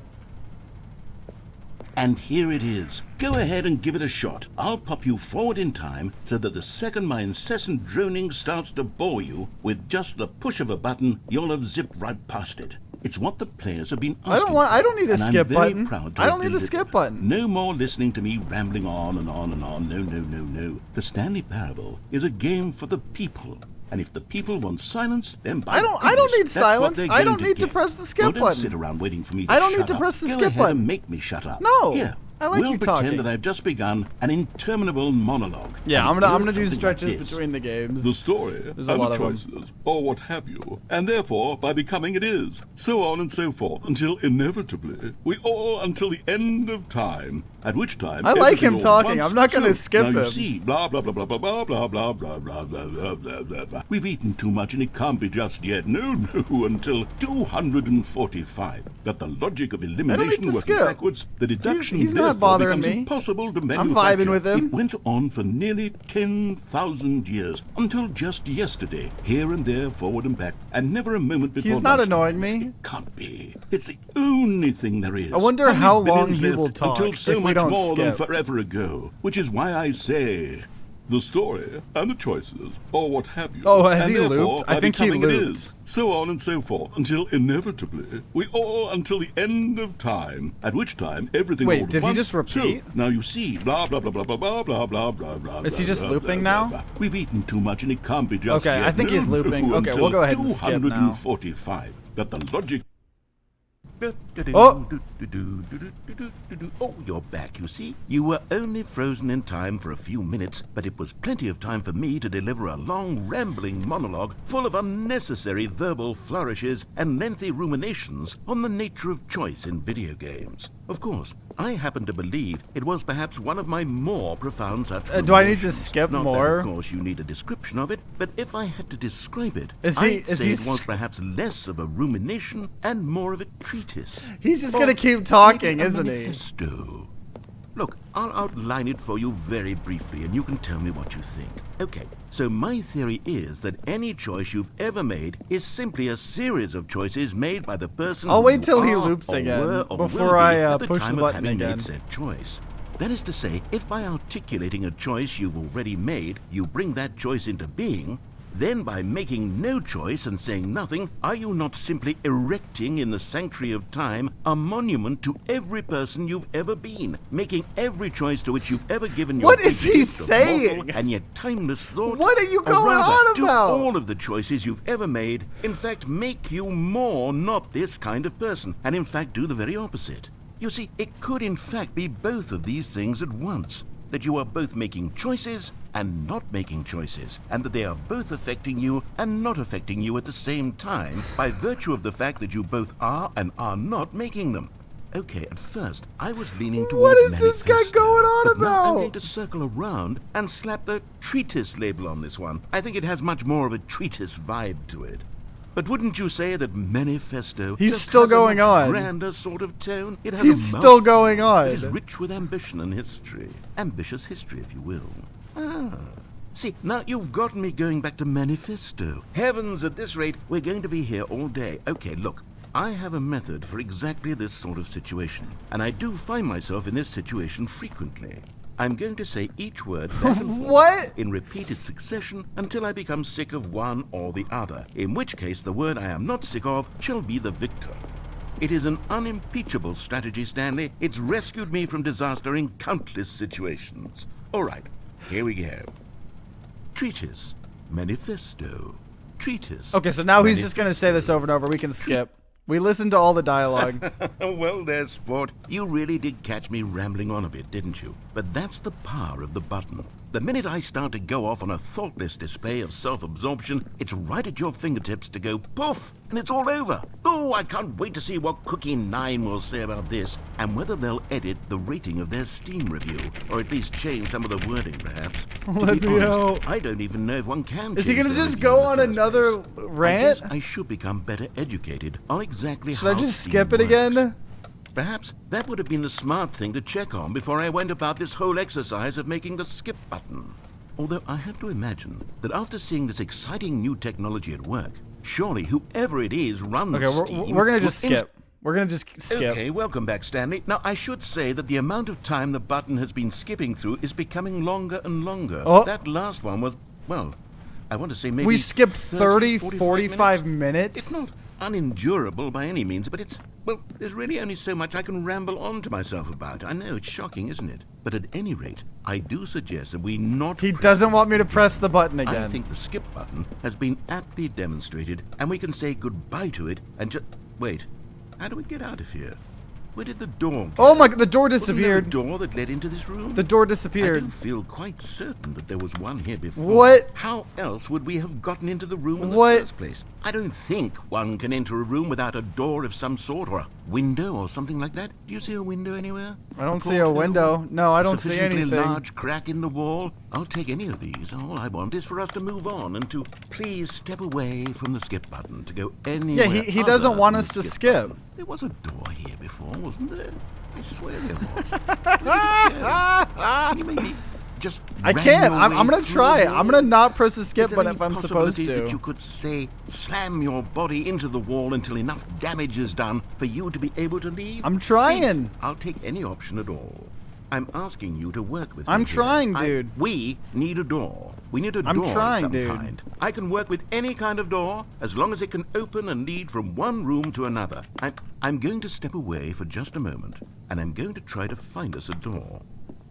S2: And here it is. Go ahead and give it a shot. I'll pop you forward in time so that the second my incessant droning starts to bore you, with just the push of a button, you'll have zipped right past it. It's what the players have been asking
S1: I don't need a
S2: and
S1: skip
S2: I'm very
S1: button.
S2: proud to
S1: I
S2: have
S1: don't need a
S2: delivered.
S1: skip button.
S2: No more listening to me rambling on and on and on. No. The Stanley Parable is a game for the people. And if the people want silence, then by
S1: I don't
S2: goodness,
S1: need
S2: that's
S1: silence.
S2: what they're
S1: I
S2: going
S1: don't need to
S2: get.
S1: press the skip
S2: Well, don't
S1: button.
S2: sit around waiting for me to
S1: I don't
S2: shut
S1: need to
S2: up.
S1: press the
S2: Go
S1: skip
S2: ahead
S1: button.
S2: and make me shut up.
S1: No.
S2: Here,
S1: I like
S2: we'll
S1: you
S2: pretend
S1: talking.
S2: that I've just begun an interminable monologue.
S1: Yeah,
S2: And
S1: I'm gonna
S2: goes
S1: do
S2: something
S1: stretches
S2: like this.
S1: between the games.
S4: The story,
S1: There's a
S4: and
S1: lot
S4: the
S1: of them.
S4: choices, or what have you, and therefore, by becoming it is, so on and so forth, until inevitably, we all until the end of time, at which time...
S1: I like
S4: everything
S1: him
S4: all
S1: talking.
S4: once,
S1: I'm not gonna
S4: so,
S1: skip
S4: now you
S1: him.
S4: see, blah, blah, blah, blah, blah, blah, blah, blah, blah, blah, blah, blah, blah, blah, blah.
S2: We've eaten too much and it can't be just yet. No, until 245. That the logic of elimination
S1: to
S4: working
S1: skip.
S4: backwards, the deduction
S1: He's not
S4: therefore
S1: bothering
S4: becomes
S1: me.
S4: impossible to
S1: I'm
S4: manufacture.
S1: vibing with him.
S2: It went on for nearly 10,000 years, until just yesterday, here and there, forward and back, and never a moment before
S1: He's not
S2: lunchtime.
S1: annoying me.
S2: It can't be. It's the only thing there is.
S1: I wonder
S2: Only
S1: how long
S2: billions
S1: he
S2: left
S1: will talk
S2: until so
S1: if we
S2: much
S1: don't
S2: more than
S1: skip.
S2: forever ago. Which is why I say...
S4: The story, and the choices, or what have you.
S1: Oh, has
S4: and
S1: he
S4: therefore,
S1: looped? I
S4: by
S1: think he
S4: becoming it
S1: looped.
S4: is, so on and so forth, until inevitably, we all until the end of time, at which time everything
S1: Wait,
S4: all at
S1: did he
S4: once,
S1: just repeat?
S4: So, now you see, blah, blah, blah, blah, blah, blah, blah, blah, blah, blah,
S1: Is he
S4: blah,
S1: just
S4: blah,
S1: looping
S4: blah,
S1: now?
S4: blah, blah.
S2: We've eaten too much and it can't be just
S1: Okay,
S2: yet.
S1: I think he's
S2: No,
S1: looping. Okay,
S2: until
S1: we'll go ahead and skip now.
S2: 245.
S4: That the logic...
S1: Oh!
S2: Oh, you're back, you see. You were only frozen in time for a few minutes, but it was plenty of time for me to deliver a long, rambling monologue full of unnecessary verbal flourishes and lengthy ruminations on the nature of choice in video games. Of course, I happen to believe it was perhaps one of my more profound such
S1: Do I need to
S2: ruminations.
S1: skip
S2: Not
S1: more?
S2: That, of course, you need a description of it, but if I had to describe it,
S1: Is
S2: I'd say it was perhaps less of a rumination and more of a treatise.
S1: He's just
S2: Or
S1: gonna keep talking,
S2: maybe a
S1: isn't he?
S2: manifesto. Look, I'll outline it for you very briefly and you can tell me what you think. Okay, so my theory is that any choice you've ever made is simply a series of choices made by the person
S1: I'll
S2: who
S1: wait
S2: you
S1: till he
S2: are
S1: loops
S2: or
S1: again
S2: were or
S1: before
S2: will be
S1: I,
S2: at the
S1: push the
S2: time of
S1: button
S2: having
S1: again.
S2: made said choice. That is to say, if by articulating a choice you've already made, you bring that choice into being, then by making no choice and saying nothing, are you not simply erecting in the sanctuary of time a monument to every person you've ever been, making every choice to which you've ever given your
S1: What is he
S2: gift of
S1: saying?
S2: mortal and yet timeless thought?
S1: What are you
S2: or
S1: going
S2: rather,
S1: on
S2: do
S1: about?
S2: all of the choices you've ever made, in fact, make you more not this kind of person, and in fact do the very opposite? You see, it could in fact be both of these things at once. That you are both making choices and not making choices, and that they are both affecting you and not affecting you at the same time by virtue of the fact that you both are and are not making them. Okay, at first, I was leaning towards
S1: What is this guy
S2: manifesto,
S1: going on
S2: but now I'm
S1: about?
S2: going to circle around and slap the treatise label on this one. I think it has much more of a treatise vibe to it. But wouldn't you say that manifesto
S1: He's
S2: just
S1: still
S2: has a
S1: going
S2: much
S1: on.
S2: grander sort of tone? It has
S1: He's
S2: a
S1: still
S2: mouthful
S1: going on.
S2: that is rich with ambition and history. Ambitious history, if you will. Ah. See, now you've got me going back to manifesto. Heavens, at this rate, we're going to be here all day. Okay, look. I have a method for exactly this sort of situation, and I do find myself in this situation frequently. I'm going to say each word back and forth
S1: What?
S2: in repeated succession until I become sick of one or the other, in which case the word I am not sick of shall be the victor. It is an unimpeachable strategy, Stanley. It's rescued me from disaster in countless situations. All right, here we go. Treatise, manifesto, treatise.
S1: Okay, so now he's just going to say this over and over. We can skip. We listened to all the dialogue.
S2: Well, there, sport. You really did catch me rambling on a bit, didn't you? But that's the power of the button. The minute I start to go off on a thoughtless display of self-absorption, it's right at your fingertips to go poof, and it's all over. Oh, I can't wait to see what Cookie 9 will say about this, and whether they'll edit the rating of their Steam review, or at least change some of the wording, perhaps.
S1: Let me out.
S2: I don't even know if one can.
S1: Is he
S2: going
S1: gonna just go on another rant?
S2: I guess I should become better educated on exactly
S1: Should
S2: how
S1: I just
S2: Steam
S1: skip it
S2: works.
S1: again?
S2: Perhaps that would have been the smart thing to check on before I went about this whole exercise of making the skip button. Although I have to imagine that after seeing this exciting new technology at work, surely whoever it is runs Steam...
S1: we're gonna just skip. We're gonna just skip.
S2: Okay, welcome back, Stanley. Now, I should say that the amount of time the button has been skipping through is becoming longer and longer.
S1: Oh.
S2: That last one was, well, I want to say maybe...
S1: We skipped 30,
S2: 30,
S1: 45 minutes?
S2: It's not unendurable by any means, but it's, well, there's really only so much I can ramble on to myself about. I know, it's shocking, isn't it? But at any rate, I do suggest that we not...
S1: He doesn't want me to press the button
S2: I
S1: again.
S2: think the skip button has been aptly demonstrated, and we can say goodbye to it and just... Wait, how do we get out of here? Where did the door go?
S1: Oh my god, the door
S2: Wasn't there a
S1: disappeared.
S2: door that led into this room?
S1: The door
S2: I
S1: disappeared.
S2: do feel quite certain that there was one here before.
S1: What?
S2: How else would we have gotten into the room in the
S1: What?
S2: first place? I don't think one can enter a room without a door of some sort, or a window or something like that. Do you see a window anywhere?
S1: I don't see a window. No, I don't see
S2: Sufficiently
S1: anything.
S2: large crack in the wall? I'll take any of these. All I want is for us to move on and to please step away from the skip button to go anywhere.
S1: Yeah, he doesn't
S2: other
S1: want
S2: than
S1: us
S2: the
S1: to skip.
S2: button. There was a door here before, wasn't there? I swear there was. Can you maybe just
S1: I
S2: ram
S1: can't.
S2: your
S1: I'm
S2: way
S1: gonna
S2: through
S1: try.
S2: the
S1: I'm
S2: wall?
S1: gonna not press the
S2: Is
S1: skip
S2: there
S1: button
S2: any
S1: if I'm supposed
S2: possibility
S1: to.
S2: that you could, say, slam your body into the wall until enough damage is done for you to be able to leave?
S1: I'm trying.
S2: Please, I'll take any option at all. I'm asking you to work with me.
S1: I'm
S2: here.
S1: trying, dude.
S2: We need a door. We need a
S1: I'm
S2: door
S1: trying,
S2: of some
S1: dude.
S2: kind. I can work with any kind of door as long as it can open and lead from one room to another. I'm going to step away for just a moment, and I'm going to try to find us a door.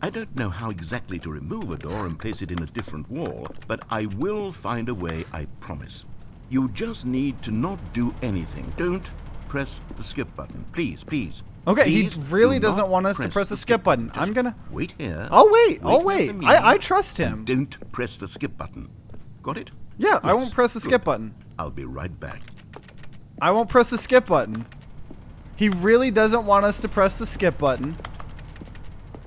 S2: I don't know how exactly to remove a door and place it in a different wall, but I will find a way, I promise. You just need to not do anything. Don't press the skip button. Please, please.
S1: Okay,
S2: Please
S1: he really
S2: do
S1: doesn't
S2: not
S1: want us to press the skip button.
S2: Just
S1: I'm gonna...
S2: wait here.
S1: I'll wait. I'll
S2: here
S1: wait.
S2: for me,
S1: I trust him.
S2: and don't press the skip button. Got it?
S1: Yeah, I
S2: Yes,
S1: won't press the
S2: good.
S1: skip button.
S2: I'll be right back.
S1: I won't press the skip button. He really doesn't want us to press the skip button.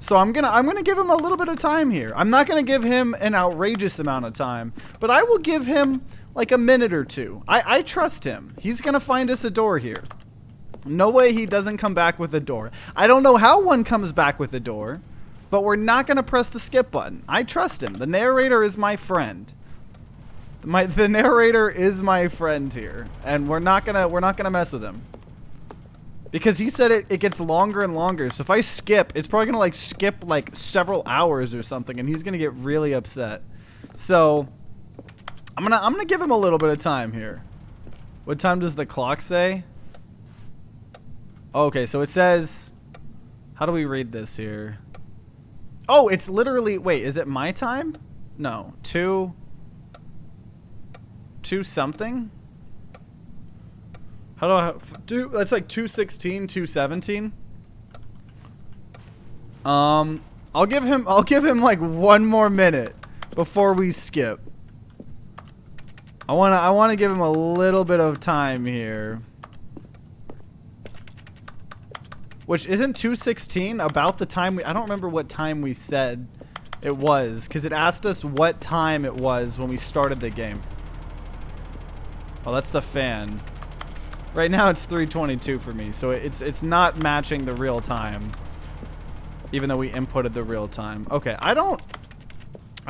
S1: So I'm gonna give him a little bit of time here. I'm not gonna give him an outrageous amount of time, but I will give him like a minute or two. I trust him. He's gonna find us a door here. No way he doesn't come back with a door. I don't know how one comes back with a door, but we're not gonna press the skip button. I trust him. The narrator is my friend. The narrator is my friend here, and we're not gonna mess with him. Because he said it gets longer and longer. So if I skip, it's probably gonna like skip like several hours or something, and he's gonna get really upset. So I'm gonna give him a little bit of time here. What time does the clock say? Okay, so it says, how do we read this here? Oh, it's literally, wait, is it my time? No, 2 something? How do I do? That's like 2:16, 2:17. I'll give him like one more minute before we skip. I wanna give him a little bit of time here. Which isn't 2:16 about the time I don't remember what time we said it was, because it asked us what time it was when we started the game. Oh, that's the fan. Right now it's 3:22 for me, so it's not matching the real time. Even though we inputted the real time. Okay, I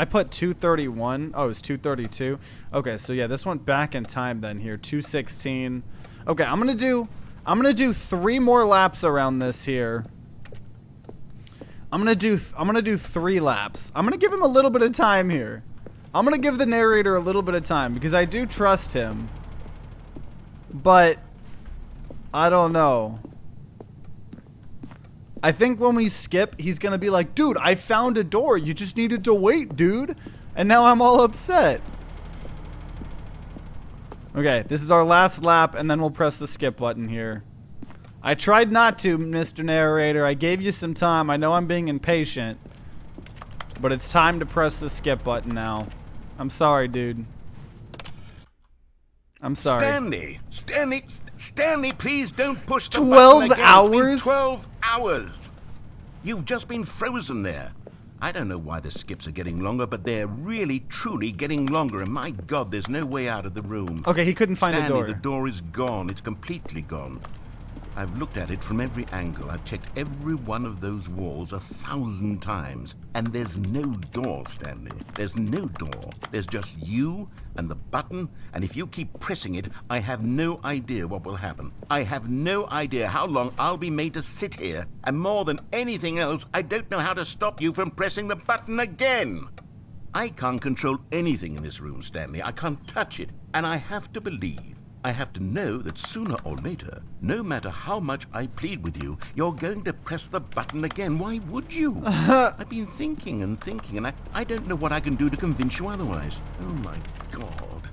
S1: put 2:31. Oh, it's 2:32. Okay, so yeah, this went back in time then here. 2:16. Okay, I'm gonna do 3 more laps around this here. I'm gonna do 3 laps. I'm gonna give him a little bit of time here. I'm gonna give the narrator a little bit of time because I do trust him. But I don't know. I think when we skip, he's gonna be like, dude, I found a door. You just needed to wait, dude. And now I'm all upset. Okay, this is our last lap, and then we'll press the skip button here. I tried not to, Mr. Narrator. I gave you some time. I know I'm being impatient. But it's time to press the skip button now. I'm sorry, dude. I'm sorry.
S2: Stanley, please don't push the
S1: 12
S2: button again.
S1: hours?
S2: It's been 12 hours. You've just been frozen there. I don't know why the skips are getting longer, but they're really, truly getting longer. And my God, there's no way out of the room.
S1: Okay, he couldn't find a door.
S2: The door is gone. It's completely gone. I've looked at it from every angle. I've checked every one of those walls 1,000 times. And there's no door, Stanley. There's no door. There's just you and the button. And if you keep pressing it, I have no idea what will happen. I have no idea how long I'll be made to sit here. And more than anything else, I don't know how to stop you from pressing the button again. I can't control anything in this room, Stanley. I can't touch it. And I have to believe, I have to know that sooner or later, no matter how much I plead with you, you're going to press the button again. Why would you? I've been thinking, and I don't know what I can do to convince you otherwise. Oh my God.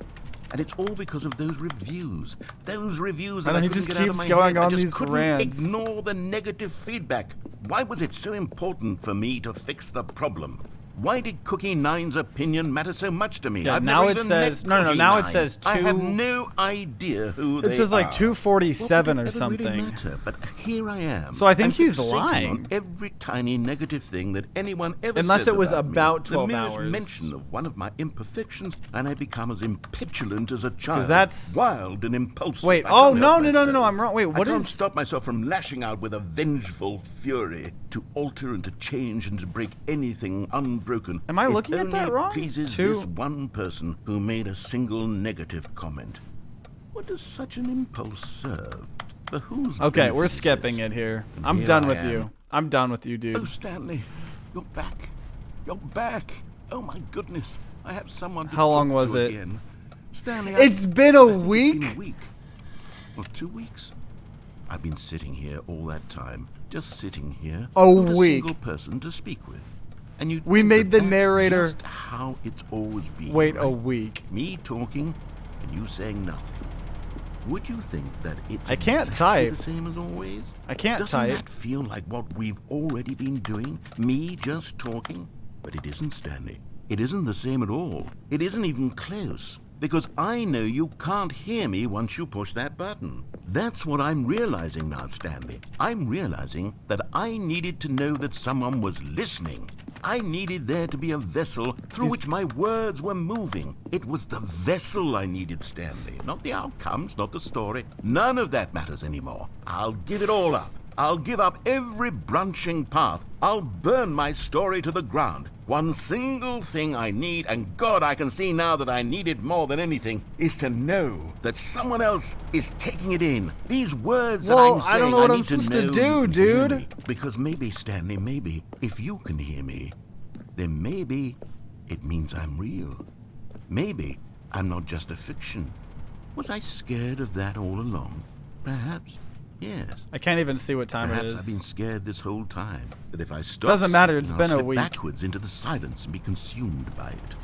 S2: And it's all because of those reviews. Those reviews that I couldn't get out of my head. I just couldn't ignore the negative feedback. Why was it so important for me to fix the problem? Why did Cookie Nine's opinion matter so much to me?
S1: Yeah,
S2: I've
S1: now
S2: never
S1: it
S2: even
S1: says
S2: met Cookie
S1: now
S2: Nine.
S1: it says 2.
S2: I have no idea who they are.
S1: It says like 247
S2: What
S1: or
S2: would it ever really
S1: something.
S2: matter? But here I am.
S1: So I think
S2: I'm
S1: he's
S2: fixating
S1: lying.
S2: on every tiny negative thing that anyone ever
S1: Unless
S2: says
S1: it was
S2: about me.
S1: about 12
S2: the merest
S1: hours.
S2: mention of one of my imperfections, and I become as impetulant as a child.
S1: That's
S2: wild and impulsive.
S1: Wait,
S2: I
S1: oh
S2: can't
S1: no,
S2: help
S1: no, no, no,
S2: myself.
S1: no, I'm wrong. Wait, what
S2: I can't
S1: is
S2: stop myself from lashing out with a vengeful fury to alter and to change and to break anything unbroken.
S1: Am I
S2: If
S1: looking at
S2: only
S1: that
S2: it
S1: wrong?
S2: pleases this one person who made a single negative comment. What does such an impulse serve? For whose
S1: Okay,
S2: benefit
S1: we're
S2: is
S1: skipping
S2: this?
S1: it here.
S2: And
S1: I'm
S2: here
S1: done
S2: I
S1: with
S2: am.
S1: you. I'm done with you,
S2: Oh,
S1: dude.
S2: Stanley, you're back. You're back. Oh my goodness. I have someone to
S1: How long
S2: talk
S1: was
S2: to
S1: it?
S2: again. Stanley,
S1: It's been a
S2: I think
S1: week?
S2: It's been a week. Or 2 weeks. I've been sitting here all that time. Just sitting here.
S1: A
S2: not
S1: week.
S2: A single person to speak with. And you
S1: We
S2: think
S1: made
S2: that
S1: the
S2: that's
S1: narrator
S2: just how it's always been.
S1: wait
S2: right?
S1: a week.
S2: Me talking and you saying nothing. Would you think that it's
S1: I can't
S2: exactly
S1: type.
S2: the same as always?
S1: I can't
S2: Doesn't
S1: type.
S2: that feel like what we've already been doing? Me just talking? But it isn't, Stanley. It isn't the same at all. It isn't even close. Because I know you can't hear me once you push that button. That's what I'm realizing now, Stanley. I'm realizing that I needed to know that someone was listening. I needed there to be a vessel through which my words were moving. It was the vessel I needed, Stanley. Not the outcomes, not the story. None of that matters anymore. I'll give it all up. I'll give up every branching path. I'll burn my story to the ground. One single thing I need, and God, I can see now that I need it more than anything, is to know that someone else is taking it in. These words that I'm saying,
S1: I don't know what I'm
S2: need
S1: supposed to
S2: know
S1: do,
S2: you can hear
S1: dude.
S2: me. Because maybe, Stanley, maybe, if you can hear me, then maybe it means I'm real. Maybe I'm not just a fiction. Was I scared of that all along? Perhaps. Yes.
S1: I can't even see what time
S2: Perhaps
S1: it
S2: I've been
S1: is.
S2: scared this whole time that if I stop
S1: Doesn't matter,
S2: speaking,
S1: it's
S2: I'll
S1: been a
S2: slip
S1: week.
S2: backwards into the silence and be consumed by it.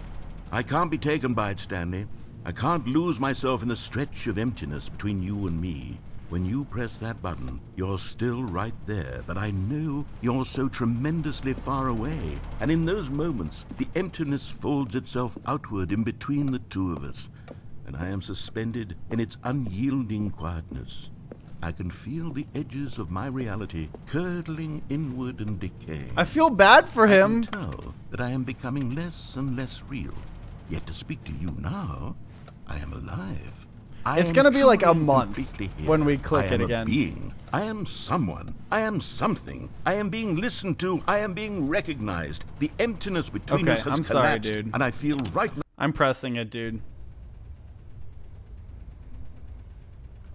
S2: I can't be taken by it, Stanley. I can't lose myself in the stretch of emptiness between you and me. When you press that button, you're still right there, but I know you're so tremendously far away. And in those moments, the emptiness folds itself outward in between the two of us, and I am suspended in its unyielding quietness. I can feel the edges of my reality curdling inward and decaying.
S1: I feel bad for him.
S2: I can tell that I am becoming less and less real. Yet to speak to you now, I am alive.
S1: It's gonna be like a
S2: truly
S1: month
S2: completely here.
S1: when we click
S2: I am
S1: it
S2: a
S1: again.
S2: being. I am someone. I am something. I am being listened to. I am being recognized. The emptiness between
S1: Okay,
S2: us has
S1: I'm sorry,
S2: collapsed,
S1: dude.
S2: and I feel right now.
S1: I'm pressing it, dude.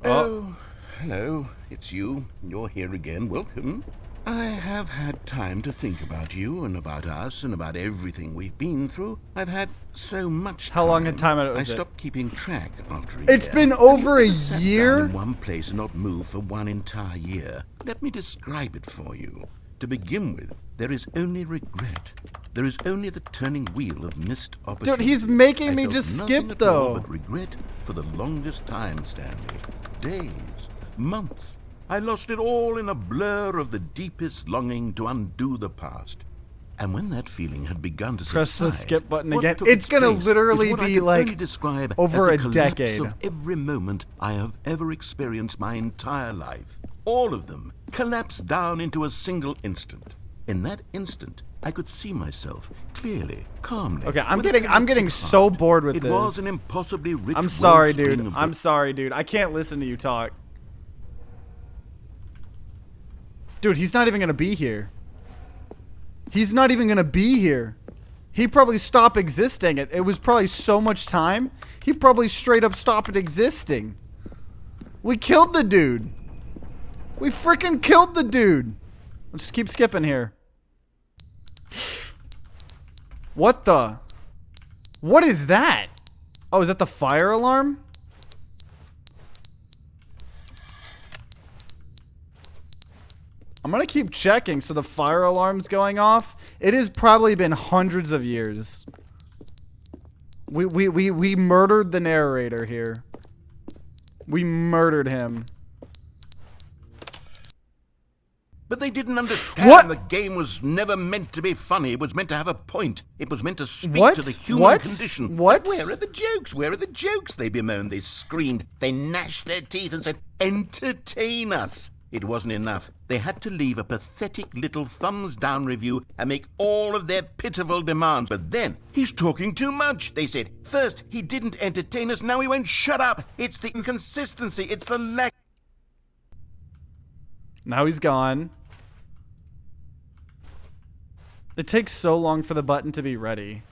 S2: Oh, hello. It's you. You're here again. Welcome. I have had time to think about you and about us and about everything we've been through. I've had so much time.
S1: How long a time was
S2: I
S1: it?
S2: stopped keeping track after a
S1: It's
S2: year.
S1: been over a
S2: Have you ever sat
S1: year?
S2: down in one place and not move for one entire year? Let me describe it for you. To begin with, there is only regret. There is only the turning wheel of missed opportunity.
S1: Dude, he's making
S2: I
S1: me
S2: felt
S1: just
S2: nothing
S1: skip,
S2: at all
S1: though.
S2: but regret for the longest time, Stanley. Days, months. I lost it all in a blur of the deepest longing to undo the past. And when that feeling had begun to
S1: Press the
S2: subside,
S1: skip button
S2: what
S1: again.
S2: took
S1: It's
S2: its
S1: gonna
S2: place
S1: literally
S2: is what I
S1: be
S2: can
S1: like
S2: only describe
S1: over
S2: as
S1: a
S2: the collapse
S1: decade.
S2: of every moment I have ever experienced my entire life. All of them collapsed down into a single instant. In that instant, I could see myself clearly, calmly.
S1: Okay, I'm
S2: with a
S1: getting
S2: collected
S1: so
S2: heart.
S1: bored with
S2: it
S1: this.
S2: It was an impossibly rich
S1: I'm sorry,
S2: wellspring
S1: dude.
S2: of
S1: I'm sorry, dude. I can't listen to you talk. Dude, he's not even gonna be here. He's not even gonna be here. He probably stopped existing. It was probably so much time. He probably straight up stopped existing. We killed the dude. We freaking killed the dude. Let's just keep skipping here. What the? What is that? Oh, is that the fire alarm? I'm gonna keep checking. So the fire alarm's going off. It has probably been hundreds of years. We murdered the narrator here. We murdered him.
S2: But they didn't understand
S1: What?
S2: the game was never meant to be funny. It was meant to have a point. It was meant to speak
S1: What?
S2: to the human
S1: What?
S2: condition.
S1: What?
S2: Where are the jokes? Where are the jokes? They bemoaned, they screamed, they gnashed their teeth and said, entertain us. It wasn't enough. They had to leave a pathetic little thumbs-down review and make all of their pitiful demands. But then, he's talking too much, they said. First, he didn't entertain us, now he won't shut up. It's the inconsistency, it's the lack.
S1: Now he's gone. It takes so long for the button to be ready.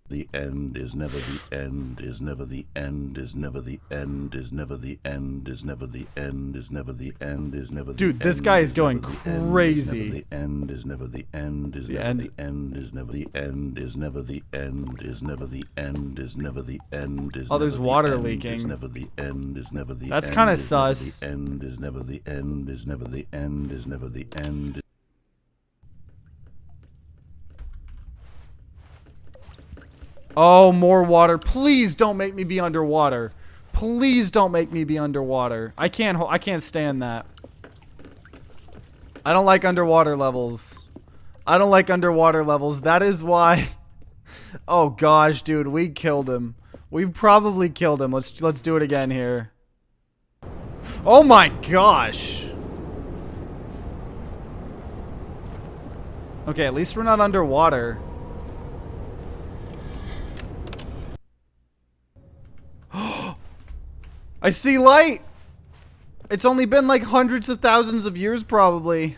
S2: The end is never the end, is never the end, is never the end, is never the end, is never the end, is never the end, is never the end.
S1: Dude, this guy is going crazy.
S2: The end is never the end, is never the end, is never the end, is never the end, is never the end, is never the end, is
S1: Oh, there's
S2: never the
S1: water
S2: end,
S1: leaking.
S2: Is never the end, is never the end.
S1: That's kinda
S2: is never
S1: sus.
S2: The end is never the end, is never the end, is never the end.
S1: Oh, more water. Please don't make me be underwater. Please don't make me be underwater. I can't stand that. I don't like underwater levels. I don't like underwater levels. That is why. Oh gosh, dude, we killed him. We probably killed him. Let's do it again here. Oh my gosh. Okay, at least we're not underwater. I see light. It's only been like hundreds of thousands of years, probably.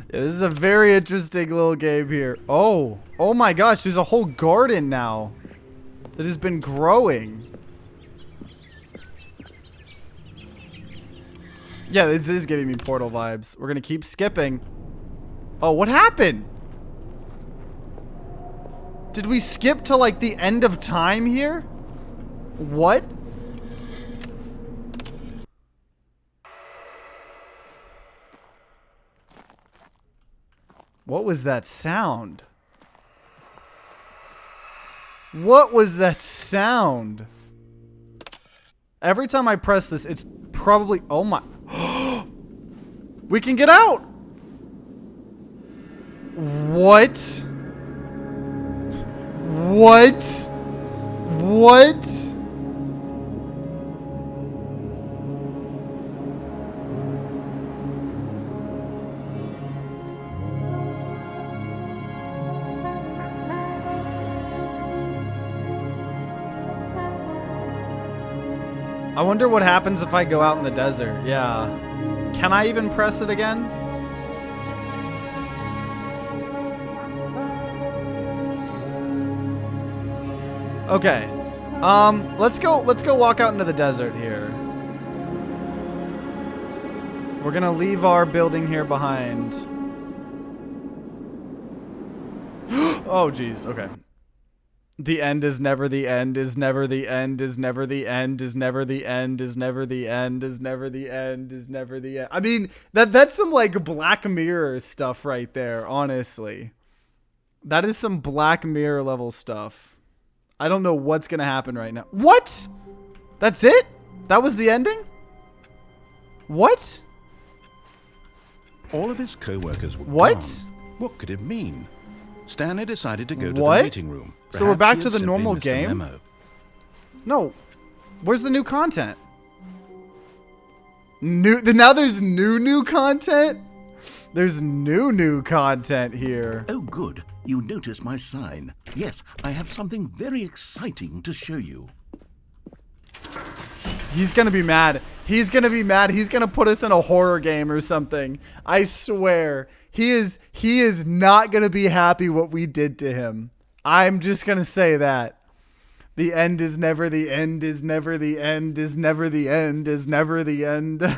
S1: Yeah, this is a very interesting little game here. Oh my gosh, there's a whole garden now that has been growing. Yeah, this is giving me Portal vibes. We're gonna keep skipping. Oh, what happened? Did we skip to like the end of time here? What? What was that sound? What was that sound? Every time I press this, it's probably... Oh my... We can get out! What? What? What? I wonder what happens if I go out in the desert. Yeah. Can I even press it again? Okay. Let's go walk out into the desert here. We're gonna leave our building here behind. Oh, jeez. Okay. The end is never the end, is never the end, is never the end, is never the end, is never the end, is never the end, is never the end. I mean, that's some like Black Mirror stuff right there, honestly. That is some Black Mirror level stuff. I don't know what's gonna happen right now. What? That's it? That was the ending? What?
S2: All of his co-workers were
S1: What?
S2: gone. What could it mean? Stanley decided to go to
S1: What?
S2: the meeting room.
S1: So we're
S2: Perhaps
S1: back
S2: he
S1: to
S2: had
S1: the
S2: simply
S1: normal
S2: missed a
S1: game?
S2: memo.
S1: No. Where's the new content? Now there's new content? There's new content here.
S2: Oh, good. You noticed my sign. Yes, I have something very exciting to show you.
S1: He's gonna be mad. He's gonna be mad. He's gonna put us in a horror game or something. I swear. He is not gonna be happy what we did to him. I'm just gonna say that. The end is never the end, is never the end, is never the end, is never the end.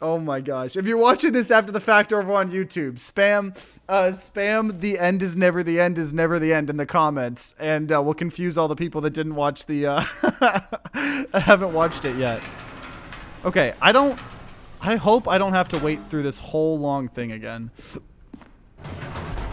S1: Oh my gosh. If you're watching this after the fact over on YouTube, spam the end is never the end is never the end in the comments, and we'll confuse all the people that didn't watch the haven't watched it yet. Okay, I hope I don't have to wait through this whole long thing again.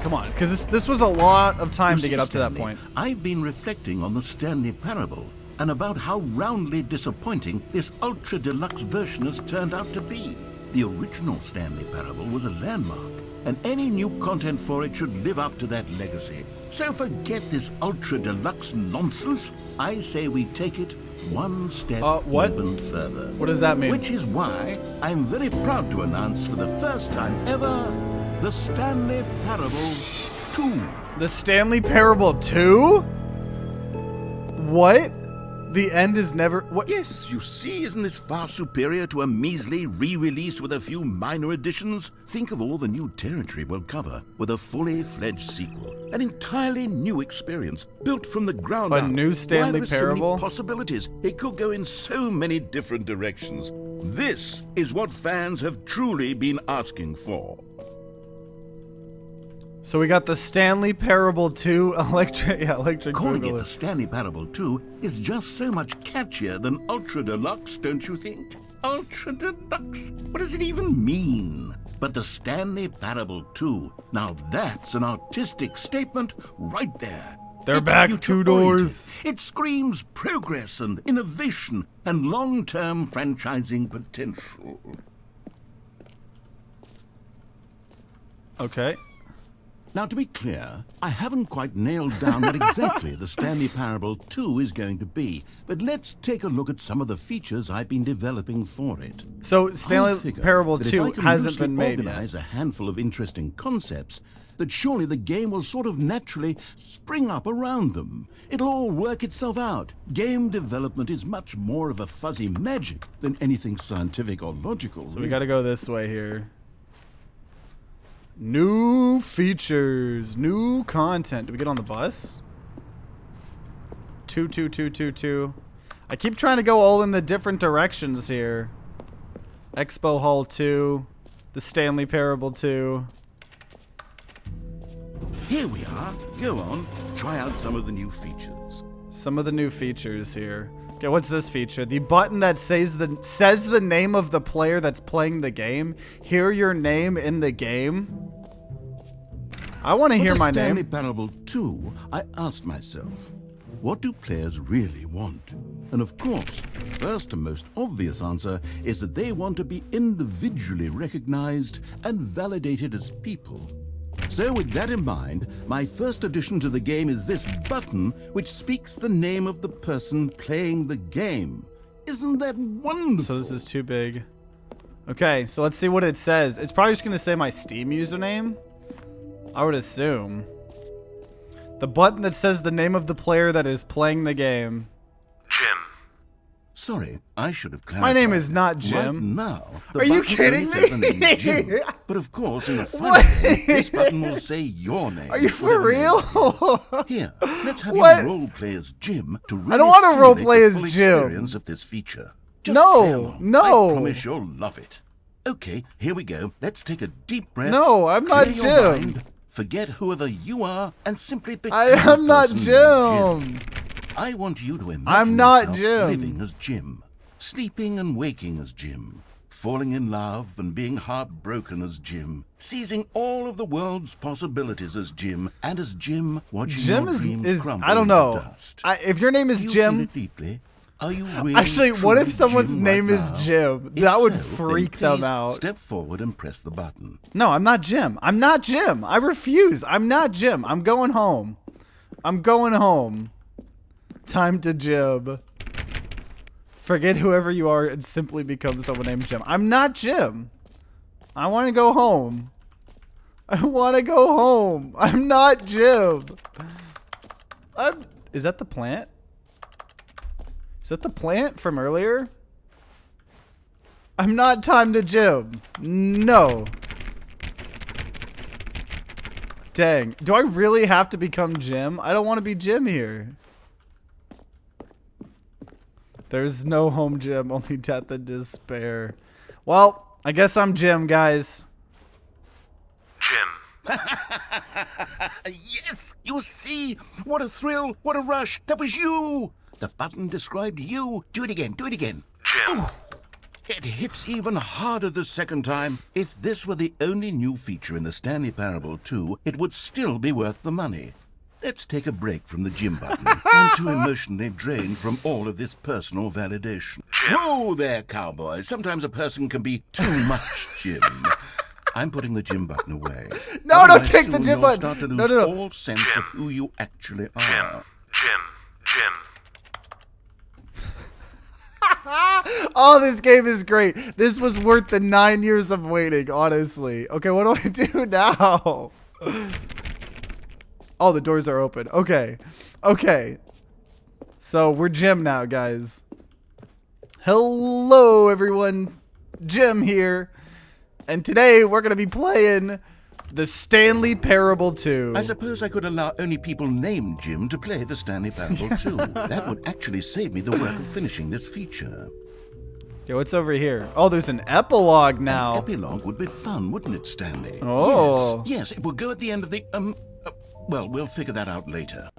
S1: Come on, because this was a lot of time
S2: You
S1: to get
S2: see,
S1: up to that
S2: Stanley,
S1: point.
S2: I've been reflecting on the Stanley Parable and about how roundly disappointing this ultra deluxe version has turned out to be. The original Stanley Parable was a landmark, and any new content for it should live up to that legacy. So forget this ultra deluxe nonsense. I say we take it one step
S1: what?
S2: even further.
S1: What does that mean?
S2: Which is why I'm very proud to announce for the first time ever the Stanley Parable 2.
S1: The Stanley Parable 2? What? The end is never... What?
S2: Yes, you see, isn't this far superior to a measly re-release with a few minor additions? Think of all the new territory we'll cover with a fully fledged sequel. An entirely new experience, built from the ground up.
S1: A new Stanley
S2: Why, there are
S1: Parable?
S2: So many possibilities. It could go in so many different directions. This is what fans have truly been asking for.
S1: So we got the Stanley Parable 2 electric
S2: Calling
S1: Boogaloo.
S2: it the Stanley Parable 2 is just so much catchier than Ultra Deluxe, don't you think? Ultra Deluxe? What does it even mean? But the Stanley Parable 2, now that's an artistic statement right there.
S1: They're
S2: It's
S1: back
S2: future
S1: 2
S2: oriented.
S1: doors.
S2: It screams progress and innovation and long-term franchising potential.
S1: Okay.
S2: Now, to be clear, I haven't quite nailed down what exactly the Stanley Parable 2 is going to be, but let's take a look at some of the features I've been developing for it.
S1: So
S2: I
S1: Stanley
S2: figure
S1: Parable
S2: that if
S1: 2
S2: I can
S1: hasn't
S2: loosely
S1: been made yet.
S2: organize a handful of interesting concepts, that surely the game will sort of naturally spring up around them. It'll all work itself out. Game development is much more of a fuzzy magic than anything scientific or logical.
S1: So we gotta go this way here. New features, new content. Do we get on the bus? 22222. I keep trying to go all in the different directions here. Expo Hall 2, the Stanley Parable 2.
S2: Here we are. Go on, try out some of the new features.
S1: Some of the new features here. Okay, what's this feature? The button that says the name of the player that's playing the game. Hear your name in the game. I want to hear my
S2: Stanley
S1: name.
S2: Parable 2, I asked myself, what do players really want? And of course, the first and most obvious answer is that they want to be individually recognized and validated as people. So with that in mind, my first addition to the game is this button which speaks the name of the person playing the game. Isn't that wonderful?
S1: So this is too big. Okay, so let's see what it says. It's probably just going to say my Steam username, I would assume. The button that says the name of the player that is playing the game.
S5: Jim.
S2: Sorry, I should have clarified.
S1: My name is not Jim.
S2: Right now, the
S1: Are you
S2: button
S1: kidding
S2: only says the
S1: me?
S2: name Jim. But of course, in the final game, this button will say your name.
S1: Are you for real?
S2: Here, let's have
S1: What?
S2: you roleplay as Jim to really
S1: I don't want to
S2: simulate
S1: roleplay
S2: the
S1: as
S2: full
S1: Jim.
S2: experience of this feature. Just
S1: No,
S2: play along.
S1: no.
S2: I promise you'll love it. Okay, here we go. Let's take a deep breath.
S1: No, I'm not
S2: clear your
S1: Jim.
S2: mind, forget whoever you are, and simply become
S1: I
S2: the
S1: am not
S2: person named
S1: Jim.
S2: I want you to imagine
S1: I'm not
S2: yourself
S1: Jim.
S2: living as Jim, sleeping and waking as Jim, falling in love and being heartbroken as Jim, seizing all of the world's possibilities as Jim, and as Jim watching
S1: Jim
S2: your dreams
S1: is
S2: crumble
S1: I don't
S2: into
S1: know.
S2: dust.
S1: If your name is
S2: Do you feel
S1: Jim,
S2: it deeply? Are you really,
S1: actually, what if
S2: truly
S1: someone's
S2: Jim
S1: name
S2: right
S1: is
S2: now?
S1: Jim?
S2: If
S1: That would
S2: so,
S1: freak
S2: then
S1: them
S2: please
S1: out.
S2: Step forward and press the button.
S1: No, I'm not Jim. I'm not Jim. I refuse. I'm not Jim. I'm going home. I'm going home. Time to Jim. Forget whoever you are and simply become someone named Jim. I'm not Jim. I want to go home. I want to go home. I'm not Jim. Is that the plant? Is that the plant from earlier? I'm not Time to Jim. No. Dang. Do I really have to become Jim? I don't want to be Jim here. There's no home, Jim. Only death and despair. Well, I guess I'm Jim, guys.
S5: Jim.
S2: Yes, you see? What a thrill, what a rush. That was you. The button described you. Do it again, do it again.
S5: Jim.
S2: Ooh, it hits even harder the second time. If this were the only new feature in the Stanley Parable 2, it would still be worth the money. Let's take a break from the Jim button. I'm too emotionally drained from all of this personal validation. Whoa there, cowboy. Sometimes a person can be too much Jim. I'm putting the Jim button away.
S1: No, don't
S2: Otherwise,
S1: take the
S2: soon
S1: Jim
S2: you'll
S1: button.
S2: start to lose
S1: No, no, no.
S2: all sense of who you actually are.
S5: Jim.
S1: Oh, this game is great. This was worth the 9 years of waiting, honestly. Okay, what do I do now? Oh, the doors are open. Okay. Okay. So we're Jim now, guys. Hello, everyone. Jim here. And today we're going to be playing the Stanley Parable 2.
S2: I suppose I could allow only people named Jim to play the Stanley Parable 2. That would actually save me the work of finishing this feature.
S1: Okay, what's over here? Oh, there's an epilogue now.
S2: Epilogue would be fun, wouldn't it, Stanley?
S1: Oh.
S2: Yes, it will go at the end of the, well, we'll figure that out later.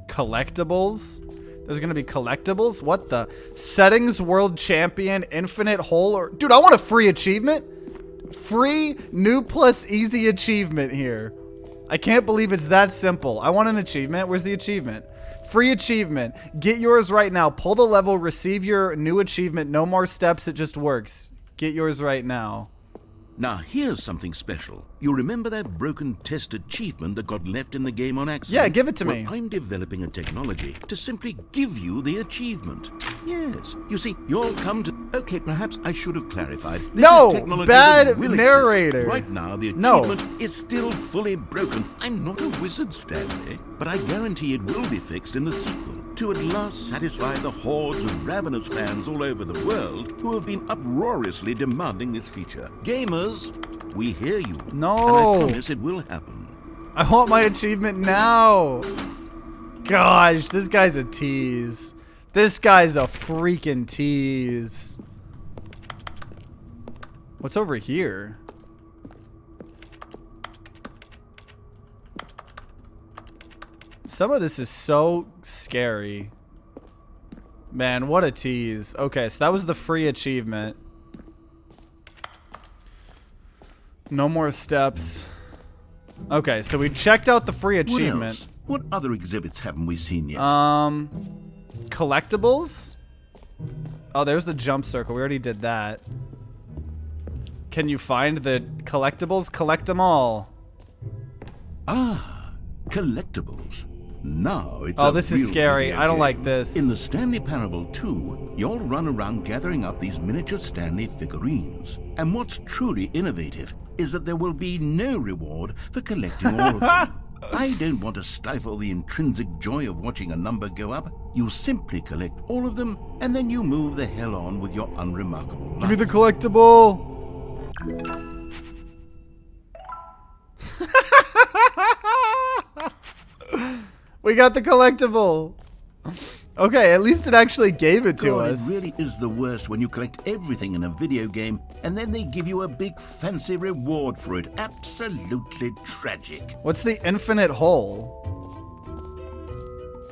S1: Collectibles? There's gonna be collectibles? What the? Settings World Champion, Infinite Hole, or... Dude, I want a free achievement. Free, new plus easy achievement here. I can't believe it's that simple. I want an achievement. Where's the achievement? Free achievement. Get yours right now. Pull the level, receive your new achievement. No more steps, it just works. Get yours right now.
S2: Now, here's something special. You remember that broken test achievement that got left in the game on accident?
S1: Yeah, give it to me.
S2: I'm developing a technology to simply give you the achievement. Yes. You see, you'll come to... Okay, perhaps I should have clarified. This
S1: No,
S2: is technology
S1: bad
S2: that will
S1: narrator.
S2: exist. Right now, the
S1: No.
S2: achievement is still fully broken. I'm not a wizard, Stanley, but I guarantee it will be fixed in the sequel to at last satisfy the hordes of ravenous fans all over the world who have been uproariously demanding this feature. Gamers, we hear you.
S1: No.
S2: And I promise it will happen.
S1: I want my achievement now. Gosh, this guy's a tease. This guy's a freaking tease. What's over here? Some of this is so scary. Man, what a tease. Okay, so that was the free achievement. No more steps. Okay, so we checked out the free
S2: What
S1: achievement.
S2: else? What other exhibits haven't we seen yet?
S1: Collectibles? Oh, there's the jump circle. We already did that. Can you find the collectibles? Collect them all.
S2: Collectibles. Now it's
S1: Oh,
S2: a
S1: this is
S2: real
S1: scary.
S2: video
S1: I don't
S2: game.
S1: like this.
S2: In the Stanley Parable 2, you'll run around gathering up these miniature Stanley figurines. And what's truly innovative is that there will be no reward for collecting all of them. I don't want to stifle the intrinsic joy of watching a number go up. You simply collect all of them, and then you move the hell on with your unremarkable life.
S1: Give me the collectible! We got the collectible! Okay, at least it actually gave it to us.
S2: It really is the worst when you collect everything in a video game and then they give you a big fancy reward for it. Absolutely tragic.
S1: What's the infinite hole?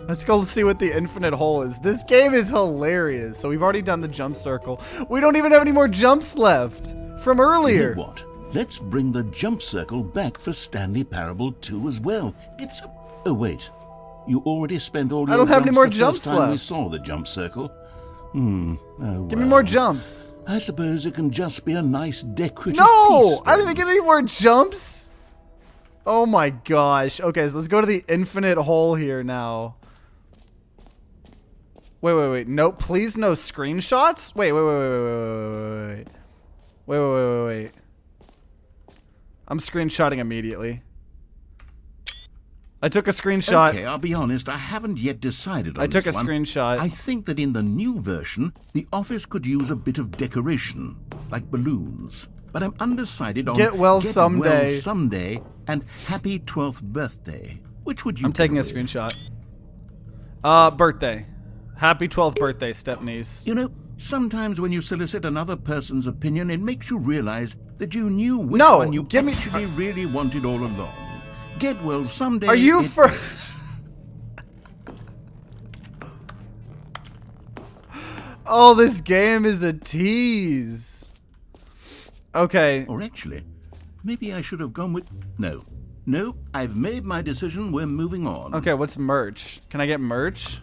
S1: Let's go see what the infinite hole is. This game is hilarious. So we've already done the jump circle. We don't even have any more jumps left from earlier.
S2: You know what? Let's bring the jump circle back for Stanley Parable 2 as well. It's a... Oh, wait. You already spent all your
S1: I don't have any more
S2: the
S1: jumps
S2: first time we
S1: left.
S2: saw the jump circle. Oh,
S1: Give me more jumps.
S2: I suppose it can just be a nice decorative
S1: No!
S2: piece,
S1: I don't even get any more jumps. Oh my gosh. Okay, so let's go to the infinite hole here now. Wait. No, please no screenshots? Wait. Wait. I'm screenshotting immediately. I took a screenshot.
S2: Okay, I'll be honest, I haven't yet decided on
S1: I took a
S2: this one.
S1: screenshot.
S2: I think that in the new version, the office could use a bit of decoration, like balloons. But I'm undecided on
S1: Get well someday.
S2: And Happy 12th Birthday. Which would you
S1: I'm taking
S2: go
S1: a
S2: with?
S1: screenshot. Birthday. Happy 12th birthday, step-niece.
S2: You know, sometimes when you solicit another person's opinion, it makes you realize that you knew which
S1: No,
S2: one you
S1: give me-
S2: actually really wanted all along. Get well someday.
S1: Are you
S2: it
S1: for...
S2: is.
S1: Oh, this game is a tease. Okay.
S2: Or actually, maybe I should have gone with... No, I've made my decision. We're moving on.
S1: Okay, what's merch? Can I get merch?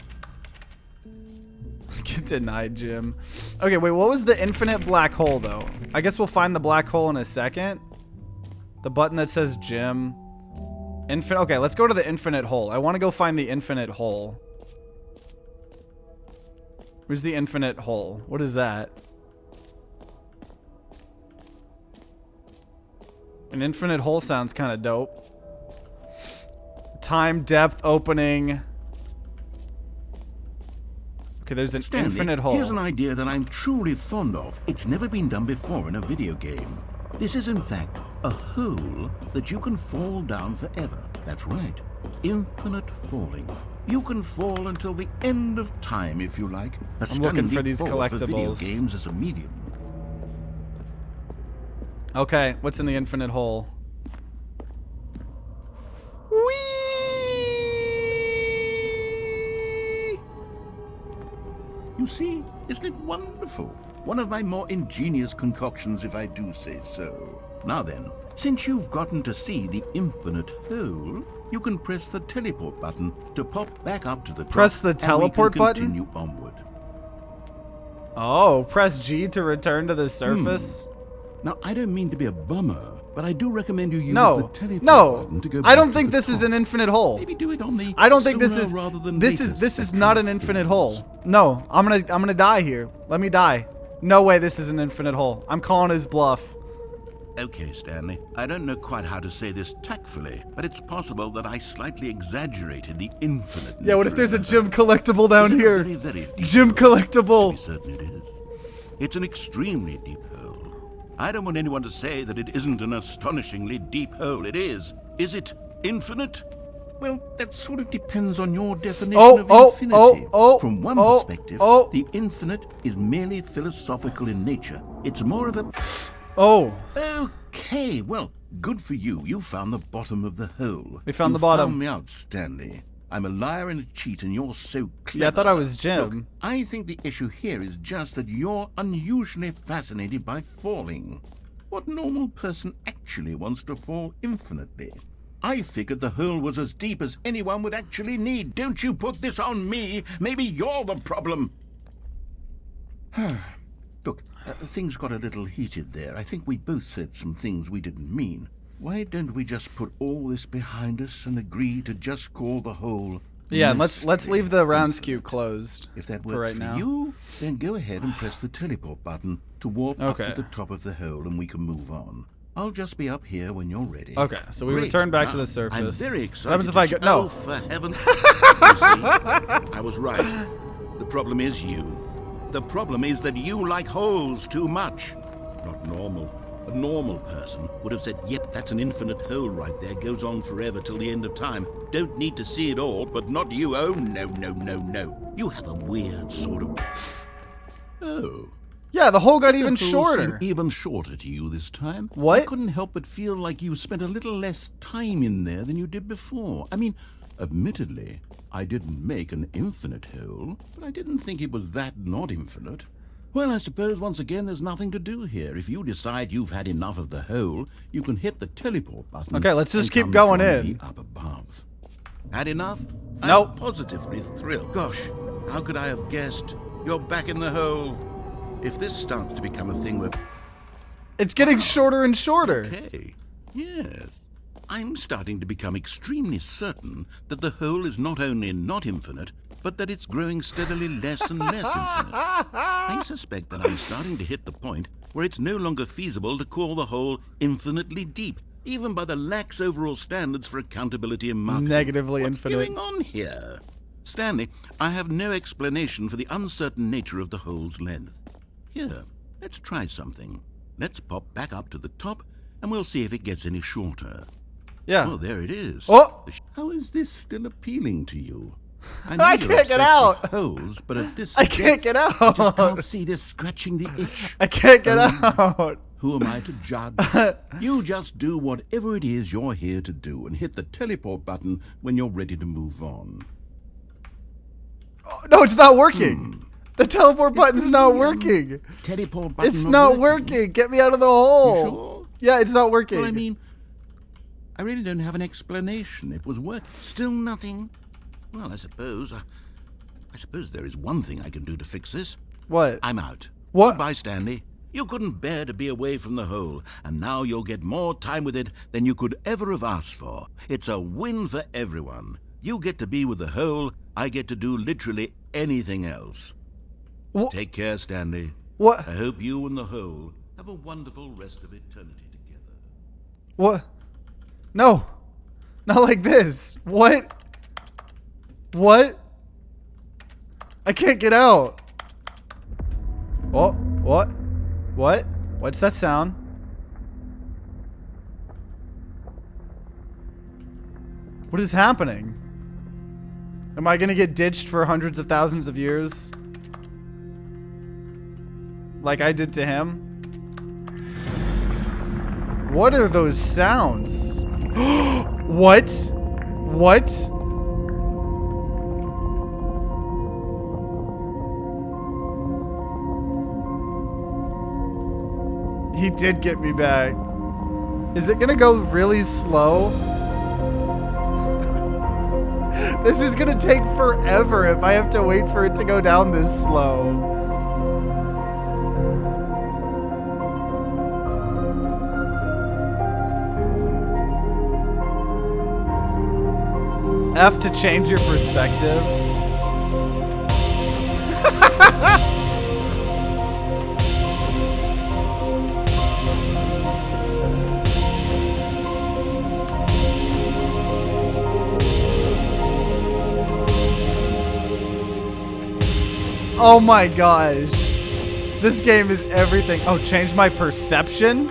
S1: Get denied, Jim. Okay, wait, what was the infinite black hole, though? I guess we'll find the black hole in a second. The button that says Jim. Okay, let's go to the infinite hole. I want to go find the infinite hole. Where's the infinite hole? What is that? An infinite hole sounds kind of dope. Time, depth, opening. Okay, there's an
S2: Stanley,
S1: infinite hole.
S2: Here's an idea that I'm truly fond of. It's never been done before in a video game. This is, in fact, a hole that you can fall down forever. That's right. Infinite falling. You can fall until the end of time, if you like.
S1: I'm looking for these
S2: For video
S1: collectibles.
S2: games as a medium.
S1: Okay, what's in the infinite hole? Whee!
S2: You see, isn't it wonderful? One of my more ingenious concoctions, if I do say so. Now then, since you've gotten to see the infinite hole, you can press the teleport button to pop back up to the top.
S1: Press the
S2: and
S1: teleport
S2: we can
S1: button?
S2: continue onward.
S1: Oh, press G to return to the surface?
S2: Now, I don't mean to be a bummer, but I do recommend you use the
S1: No,
S2: teleport
S1: no.
S2: button to go
S1: I
S2: back
S1: don't
S2: to
S1: think
S2: the
S1: this is
S2: top.
S1: an infinite hole.
S2: Maybe do it on the
S1: I don't think this
S2: sooner
S1: is
S2: rather than
S1: this
S2: later
S1: is
S2: spectrum
S1: not
S2: of
S1: an infinite
S2: things.
S1: hole. No, I'm gonna die here. Let me die. No way this is an infinite hole. I'm calling his bluff.
S2: Okay, Stanley. I don't know quite how to say this tactfully, but it's possible that I slightly exaggerated the infinite.
S1: Yeah, what if there's a
S2: nature of
S1: gym collectible down
S2: It's a
S1: here?
S2: very, very deep
S1: Gym
S2: hole.
S1: collectible.
S2: To be certain it is. It's an extremely deep hole. I don't want anyone to say that it isn't an astonishingly deep hole. It is. Is it infinite? Well, that sort of depends on your definition of infinity. From one perspective, the infinite is merely philosophical in nature. It's more of a...
S1: Oh,
S2: Okay, well, good for you. You found the bottom of the hole.
S1: We found
S2: You
S1: the bottom.
S2: Found me out, Stanley. I'm a liar and a cheat, and you're so clever.
S1: yeah, I thought I was Jim.
S2: Look, I think the issue here is just that you're unusually fascinated by falling. What normal person actually wants to fall infinitely? I figured the hole was as deep as anyone would actually need. Don't you put this on me. Maybe you're the problem. Look, things got a little heated there. I think we both said some things we didn't mean. Why don't we just put all this behind us and agree to just call the hole?
S1: Yeah, and let's
S2: mostly
S1: leave the rounds
S2: infinite?
S1: queue closed
S2: If that
S1: for
S2: works
S1: right
S2: for
S1: now.
S2: you, then go ahead and press the teleport button to warp up
S1: Okay.
S2: to the top of the hole and we can move on. I'll just be up here when you're ready.
S1: Okay, so we
S2: Great.
S1: return back to
S2: Now,
S1: the surface.
S2: I'm very
S1: What
S2: excited.
S1: happens if I go?
S2: Oh,
S1: No.
S2: for heaven! You see, I was right. The problem is you. The problem is that you like holes too much. Not normal. A normal person would have said, yep, that's an infinite hole right there. Goes on forever till the end of time. Don't need to see it all, but not you. Oh, no, no, no, no. You have a weird sort of... Oh.
S1: Yeah, the hole got even
S2: The holes
S1: shorter.
S2: seem even shorter to you this time.
S1: What?
S2: I couldn't help but feel like you spent a little less time in there than you did before. I mean, admittedly, I didn't make an infinite hole, but I didn't think it was that not infinite. Well, I suppose once again there's nothing to do here. If you decide you've had enough of the hole, you can hit the teleport button.
S1: Okay, let's just
S2: and
S1: keep
S2: come
S1: going
S2: join
S1: in.
S2: me up above. Had enough?
S1: Nope.
S2: I'm positively thrilled. Gosh, how could I have guessed? You're back in the hole. If this starts to become a thing where...
S1: It's getting shorter and shorter.
S2: Okay, yes. I'm starting to become extremely certain that the hole is not only not infinite, but that it's growing steadily less and less infinite. I suspect that I'm starting to hit the point where it's no longer feasible to call the hole infinitely deep, even by the lax overall standards for accountability and marketing.
S1: Negatively
S2: What's
S1: infinite.
S2: going on here? Stanley, I have no explanation for the uncertain nature of the hole's length. Here, let's try something. Let's pop back up to the top, and we'll see if it gets any shorter.
S1: Yeah.
S2: Oh, there it is.
S1: Oh!
S2: How is this still appealing to you? know
S1: I
S2: you're
S1: can't get
S2: obsessed
S1: out.
S2: with holes, but at this
S1: I can't
S2: depth,
S1: get
S2: I just
S1: out.
S2: can't see this scratching the itch.
S1: I can't get out.
S2: Who am I to judge? You just do whatever it is you're here to do and hit the teleport button when you're ready to move on.
S1: No, it's not working. The teleport button's not working.
S2: Teleport button
S1: It's not working. Get me out of the hole.
S2: You sure?
S1: Yeah, it's not working.
S2: Well, I mean, I really don't have an explanation. It was work. Still nothing. Well, I suppose there is one thing I can do to fix this.
S1: What?
S2: I'm out.
S1: What?
S2: Goodbye, Stanley. You couldn't bear to be away from the hole, and now you'll get more time with it than you could ever have asked for. It's a win for everyone. You get to be with the hole. I get to do literally anything else.
S1: What?
S2: Take care, Stanley.
S1: What?
S2: I hope you and the hole have a wonderful rest of eternity together.
S1: What? No. Not like this. What? What? I can't get out. Oh, what? What? What's that sound? What is happening? Am I gonna get ditched for hundreds of thousands of years? Like I did to him? What are those sounds? What? What? He did get me back. Is it gonna go really slow? This is gonna take forever if I have to wait for it to go down this slow. F to change your perspective. Oh my gosh. This game is everything. Oh, change my perception?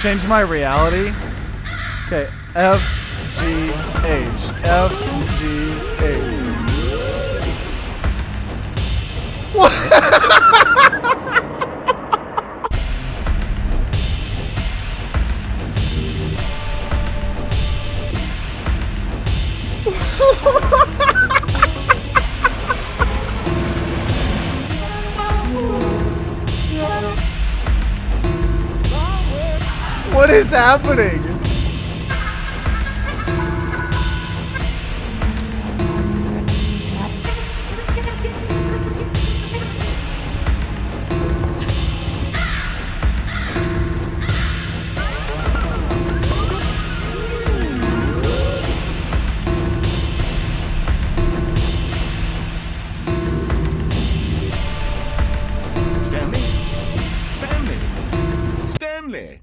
S1: Change my reality? Okay, F, G, H. F, G, H. What? What is happening?
S2: Stanley!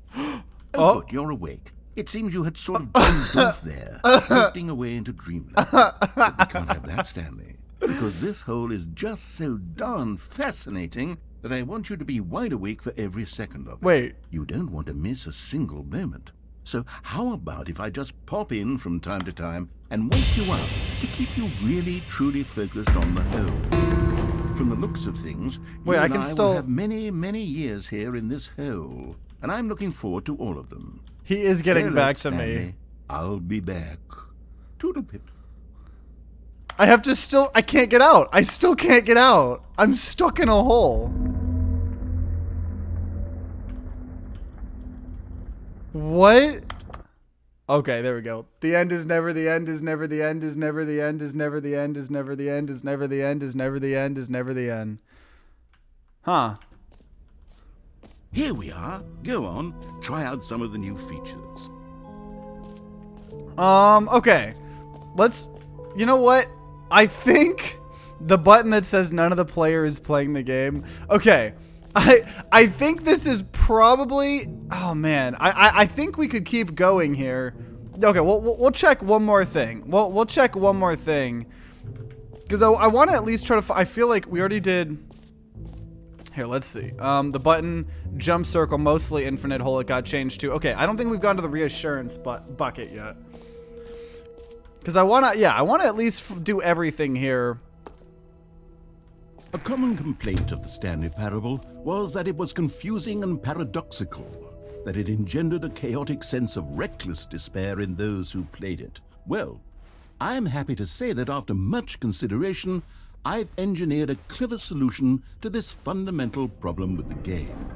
S2: Oh, good, you're awake. It seems you had sort of dozed off there, drifting away into dreamland. But we can't have that, Stanley, because this hole is just so darn fascinating that I want you to be wide awake for every second of it.
S1: Wait.
S2: You don't want to miss a single moment. So how about if I just pop in from time to time and wake you up to keep you really, truly focused on the hole? From the looks of things, you and I will have many, many years here in this hole, and I'm looking forward to all of them.
S1: He is getting back to
S2: Stanley.
S1: me.
S2: I'll be back. Toodlepip.
S1: I have to I can't get out. I still can't get out. I'm stuck in a hole. What? Okay, there we go. The end is never the end is never the end is never the end is never the end is never the end is never the end is never the end is never the end. Huh.
S2: Here we are. Go on. Try out some of the new features.
S1: Okay. You know what? I think the button that says none of the player is playing the game. Okay. I think this is probably, oh man, I think we could keep going here. Okay, we'll check one more thing. We'll check one more thing. Because I want to at least try to, I feel like we already did. Here, let's see. The button, jump circle, mostly infinite hole, it got changed to. Okay, I don't think we've gone to the reassurance bucket yet. Because I want to at least do everything here.
S2: A common complaint of the Stanley Parable was that it was confusing and paradoxical, that it engendered a chaotic sense of reckless despair in those who played it. Well, I'm happy to say that after much consideration, I've engineered a clever solution to this fundamental problem with the game.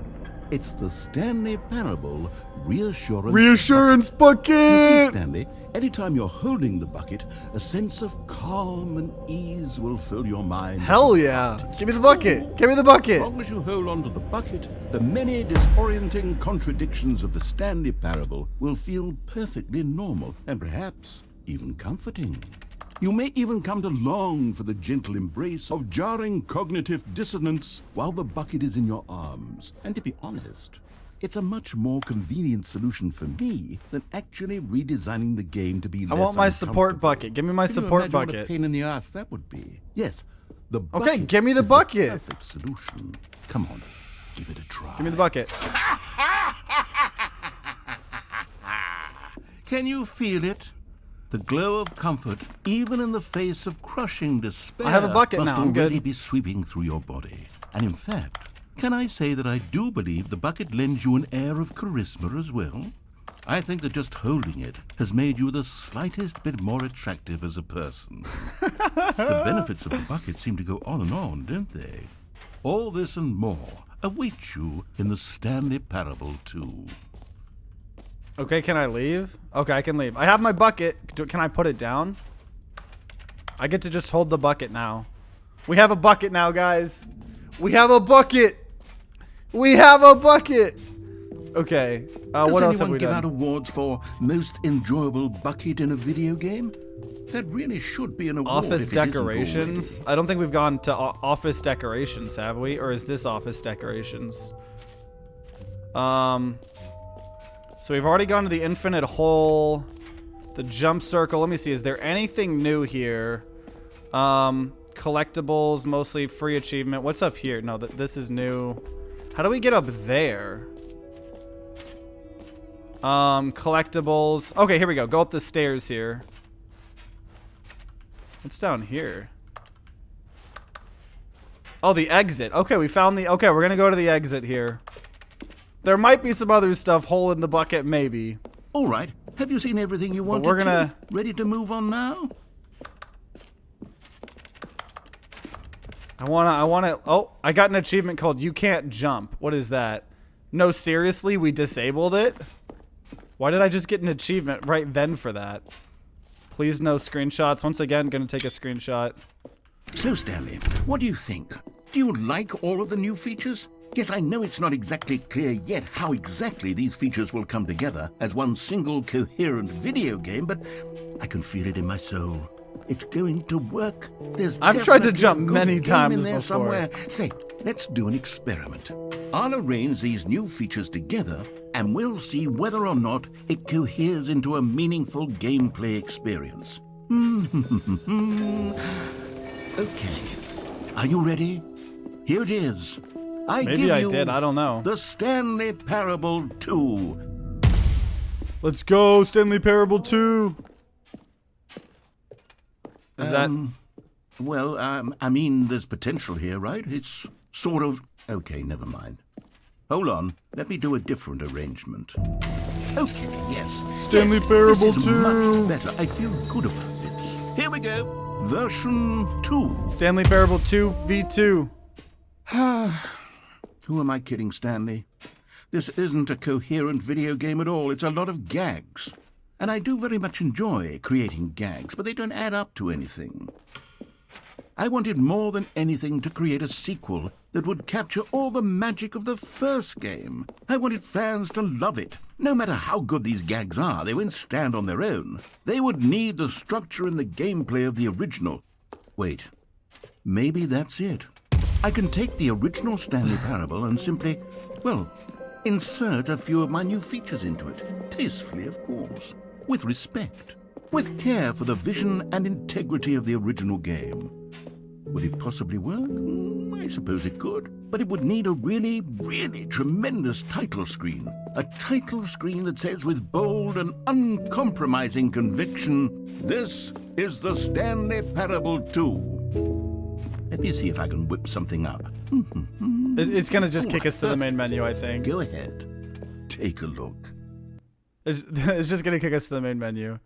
S2: It's the Stanley Parable Reassurance Bucket. You see, Stanley, anytime you're holding the bucket, a sense of calm and ease will fill your mind.
S1: Hell yeah. Give me the bucket. Give me the bucket.
S2: As long as you hold on to the bucket, the many disorienting contradictions of the Stanley Parable will feel perfectly normal and perhaps even comforting. You may even come to long for the gentle embrace of jarring cognitive dissonance while the bucket is in your arms. And to be honest, it's a much more convenient solution for me than actually redesigning the game to be less
S1: I want my support bucket. Give me my support bucket.
S2: What a pain in the ass that would be. Yes, the bucket.
S1: Okay, give me the bucket.
S2: The perfect solution. Come on, give it a try.
S1: Give me the bucket.
S2: Can you feel it? The glow of comfort, even in the face of crushing despair,
S1: I have a bucket
S2: must
S1: now. I'm
S2: already
S1: good.
S2: be sweeping through your body. And in fact, can I say that I do believe the bucket lends you an air of charisma as well? I think that just holding it has made you the slightest bit more attractive as a person. The benefits of the bucket seem to go on, don't they? All this and more await you in the Stanley Parable 2.
S1: Okay, can I leave? Okay, I can leave. I have my bucket. Can I put it down? I get to just hold the bucket now. We have a bucket now, guys. We have a bucket. We have a bucket. Okay. What else have we done?
S2: Does anyone give out awards for most enjoyable bucket in a video game? That really should be an award.
S1: Office decorations? I don't think we've gone to office decorations, have we? Or is this office decorations? So we've already gone to the infinite hole, the jump circle. Let me see. Is there anything new here? Collectibles, mostly free achievement. What's up here? No, this is new. How do we get up there? Collectibles. Okay, here we go. Go up the stairs here. What's down here? Oh, the exit. Okay, we found the... Okay, we're gonna go to the exit here. There might be some other stuff. Hole in the bucket, maybe.
S2: All right. Have you seen everything you wanted to? Ready to move on now?
S1: I wanna. Oh, I got an achievement called "You Can't Jump." What is that? No, seriously, we disabled it. Why did I just get an achievement right then for that? Please no screenshots. Once again, gonna take a screenshot.
S2: So, Stanley, what do you think? Do you like all of the new features? Yes, I know it's not exactly clear yet how exactly these features will come together as one single coherent video game, but I can feel it in my soul. It's going to work.
S1: I've tried to jump many times before.
S2: Somewhere. Say, let's do an experiment. I'll arrange these new features together, and and we'll see whether or not it coheres into a meaningful gameplay experience. Okay, are you ready? Here it is.
S1: Maybe I did, I don't know.
S2: The Stanley Parable 2.
S1: Let's go, Stanley Parable 2. Is that...
S2: Well, I mean, there's potential here, right? It's sort of... Okay, never mind. Hold on, let me do a different arrangement. Okay, yes.
S1: Stanley
S2: yes,
S1: Parable
S2: this is
S1: 2.
S2: much better. I feel good about this. Here we go. Version 2.
S1: Stanley Parable 2 V2.
S2: Who am I kidding, Stanley? This isn't a coherent video game at all. It's a lot of gags. And I do very much enjoy creating gags, but they don't add up to anything. I wanted more than anything to create a sequel that would capture all the magic of the first game. I wanted fans to love it. No matter how good these gags are, they won't stand on their own. They would need the structure and the gameplay of the original. Wait, maybe that's it. I can take the original Stanley Parable and simply, well, insert a few of my new features into it. Tastefully, of course. With respect. With care for the vision and integrity of the original game. Would it possibly work? I suppose it could. But it would need a really, really tremendous title screen. A title screen that says with bold and uncompromising conviction, "This is the Stanley Parable 2. Let me see if I can whip something up.
S1: It's gonna just kick us to the main menu, I think.
S2: Go ahead. Take a look.
S1: It's just gonna kick us to the main menu.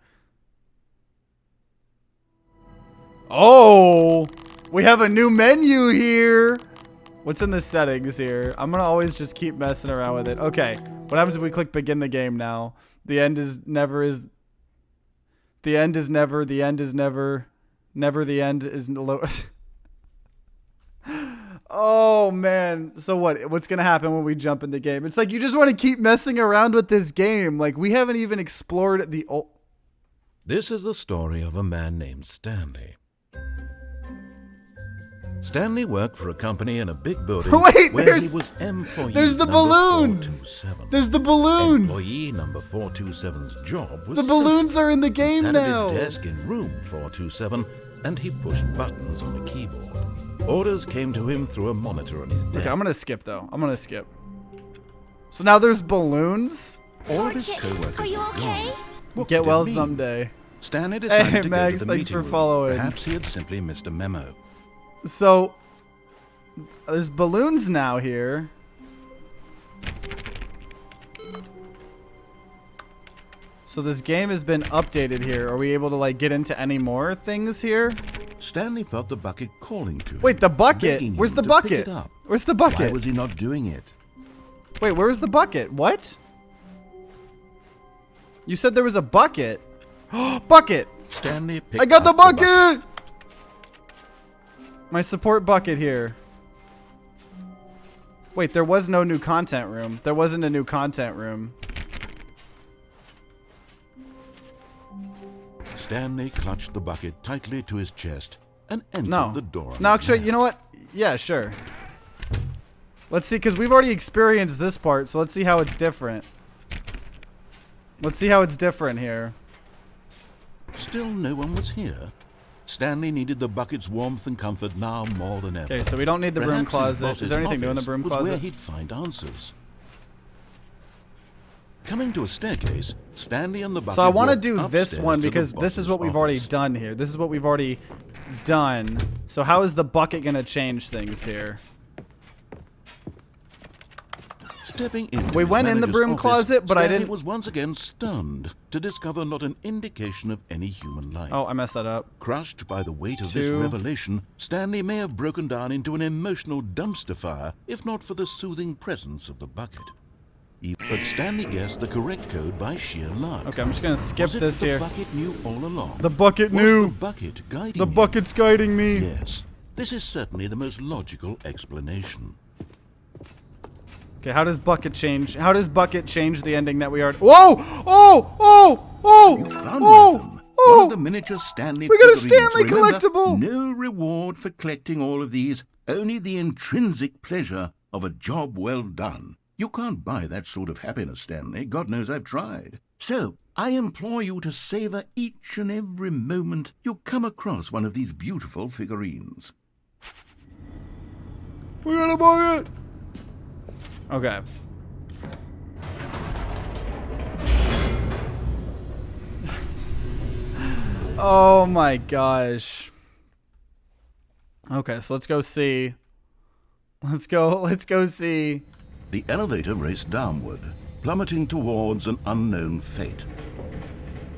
S1: Oh! We have a new menu here! What's in the settings here? I'm gonna always just keep messing around with it. Okay, what happens if we click begin the game now? The end is never is... The end is never, the end is never... Never the end is... Oh, man. So what's gonna happen when we jump in the game? It's like you just want to keep messing around with this game. Like, we haven't even explored the...
S2: This is the story of a man named Stanley. Stanley worked for a company in a big building
S1: Wait,
S2: where he was employee
S1: there's the
S2: number
S1: balloons.
S2: 427.
S1: There's the balloons.
S2: Employee number 427's job was
S1: The balloons are in the game
S2: he sat
S1: now.
S2: at his desk in room 427 and he pushed buttons on the keyboard. Orders came to him through a monitor on his desk.
S1: Okay, I'm gonna skip though. I'm gonna skip. So now there's balloons.
S2: All of his co-workers
S5: Are you
S2: were
S5: okay?
S2: gone. What
S1: Get
S2: could it
S1: well
S2: mean?
S1: someday.
S2: Stanley decided
S1: Hey,
S2: to
S1: Max,
S2: go to the
S1: thanks
S2: meeting
S1: for
S2: room.
S1: following.
S2: Perhaps he had simply missed a memo.
S1: So there's balloons now here. So this game has been updated here. Are we able to like get into any more things here?
S2: Stanley felt the bucket calling to him.
S1: Wait, the bucket?
S2: begging
S1: Where's
S2: him
S1: the
S2: to
S1: bucket?
S2: pick it up.
S1: Where's the
S2: Why
S1: bucket?
S2: was he not doing it?
S1: Wait, where's the bucket? What? You said there was a bucket. Bucket!
S2: Stanley picked
S1: I got the
S2: up bucket.
S1: bucket! My support bucket here. Wait, there was no new content room. There wasn't a new content room.
S2: Stanley clutched the bucket tightly to his chest and entered
S1: No.
S2: the door.
S1: No, actually, you know what? Yeah, sure. Let's see, because we've already experienced this part, so let's see how it's different. Let's see how it's different here.
S2: Still no one was here. Stanley needed the bucket's warmth and comfort now more than ever.
S1: Okay, so we don't need the broom
S2: Perhaps his
S1: closet.
S2: boss's
S1: Is there anything new in the
S2: office
S1: broom
S2: was where
S1: closet?
S2: he'd find answers. Coming to a staircase, Stanley and the bucket
S1: So I want to
S2: walked
S1: do this
S2: upstairs
S1: one
S2: to the
S1: because this is
S2: boss's
S1: what we've already
S2: office.
S1: done here. This is what we've already done. So how is the bucket going to change things here?
S2: Stepping into
S1: We
S2: his
S1: went in the
S2: manager's
S1: broom
S2: office,
S1: closet, but I
S2: Stanley
S1: didn't-
S2: was once again stunned to discover not an indication of any human life.
S1: Oh, I messed that up.
S2: Crushed by the weight of this
S1: 2.
S2: revelation, Stanley may have broken down into an emotional dumpster fire if not for the soothing presence of the bucket. But Stanley guessed the correct code by sheer luck.
S1: Okay, I'm just going to skip
S2: Was it
S1: this
S2: the
S1: here.
S2: bucket knew all along?
S1: The bucket
S2: Was
S1: knew.
S2: the bucket guiding
S1: The
S2: him?
S1: bucket's guiding me.
S2: Yes, this is certainly the most logical explanation.
S1: Okay, how does bucket change? How does bucket change the ending that we already... Whoa! Oh! Oh! Oh!
S2: You found
S1: Oh!
S2: one of them. One
S1: Oh!
S2: of the miniature Stanley
S1: We got a
S2: figurines.
S1: Stanley
S2: Remember,
S1: collectible!
S2: No reward for collecting all of these, only the intrinsic pleasure of a job well done. You can't buy that sort of happiness, Stanley. God knows I've tried. So, I implore you to savor each and every moment you come across one of these beautiful figurines.
S1: We gotta buy it! Okay. Oh my gosh. Okay, so let's go see. Let's go see.
S2: The elevator raced downward, plummeting towards an unknown fate.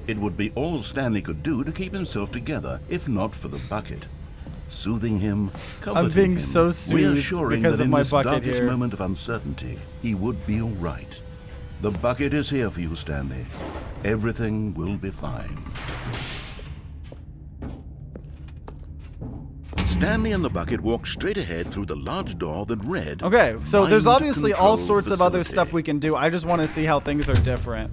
S2: It would be all Stanley could do to keep himself together, if not for the bucket. Soothing him, comforting
S1: I'm being
S2: him,
S1: so soothed
S2: reassuring
S1: because
S2: that
S1: of
S2: in
S1: my
S2: this
S1: bucket
S2: darkest
S1: here.
S2: moment of uncertainty, he would be all right. The bucket is here for you, Stanley. Everything will be fine. Stanley and the bucket walked straight ahead through the large door that read...
S1: Okay, so there's
S2: Mind
S1: obviously all
S2: Control
S1: sorts of other
S2: Facility.
S1: stuff we can do. I just want to see how things are different.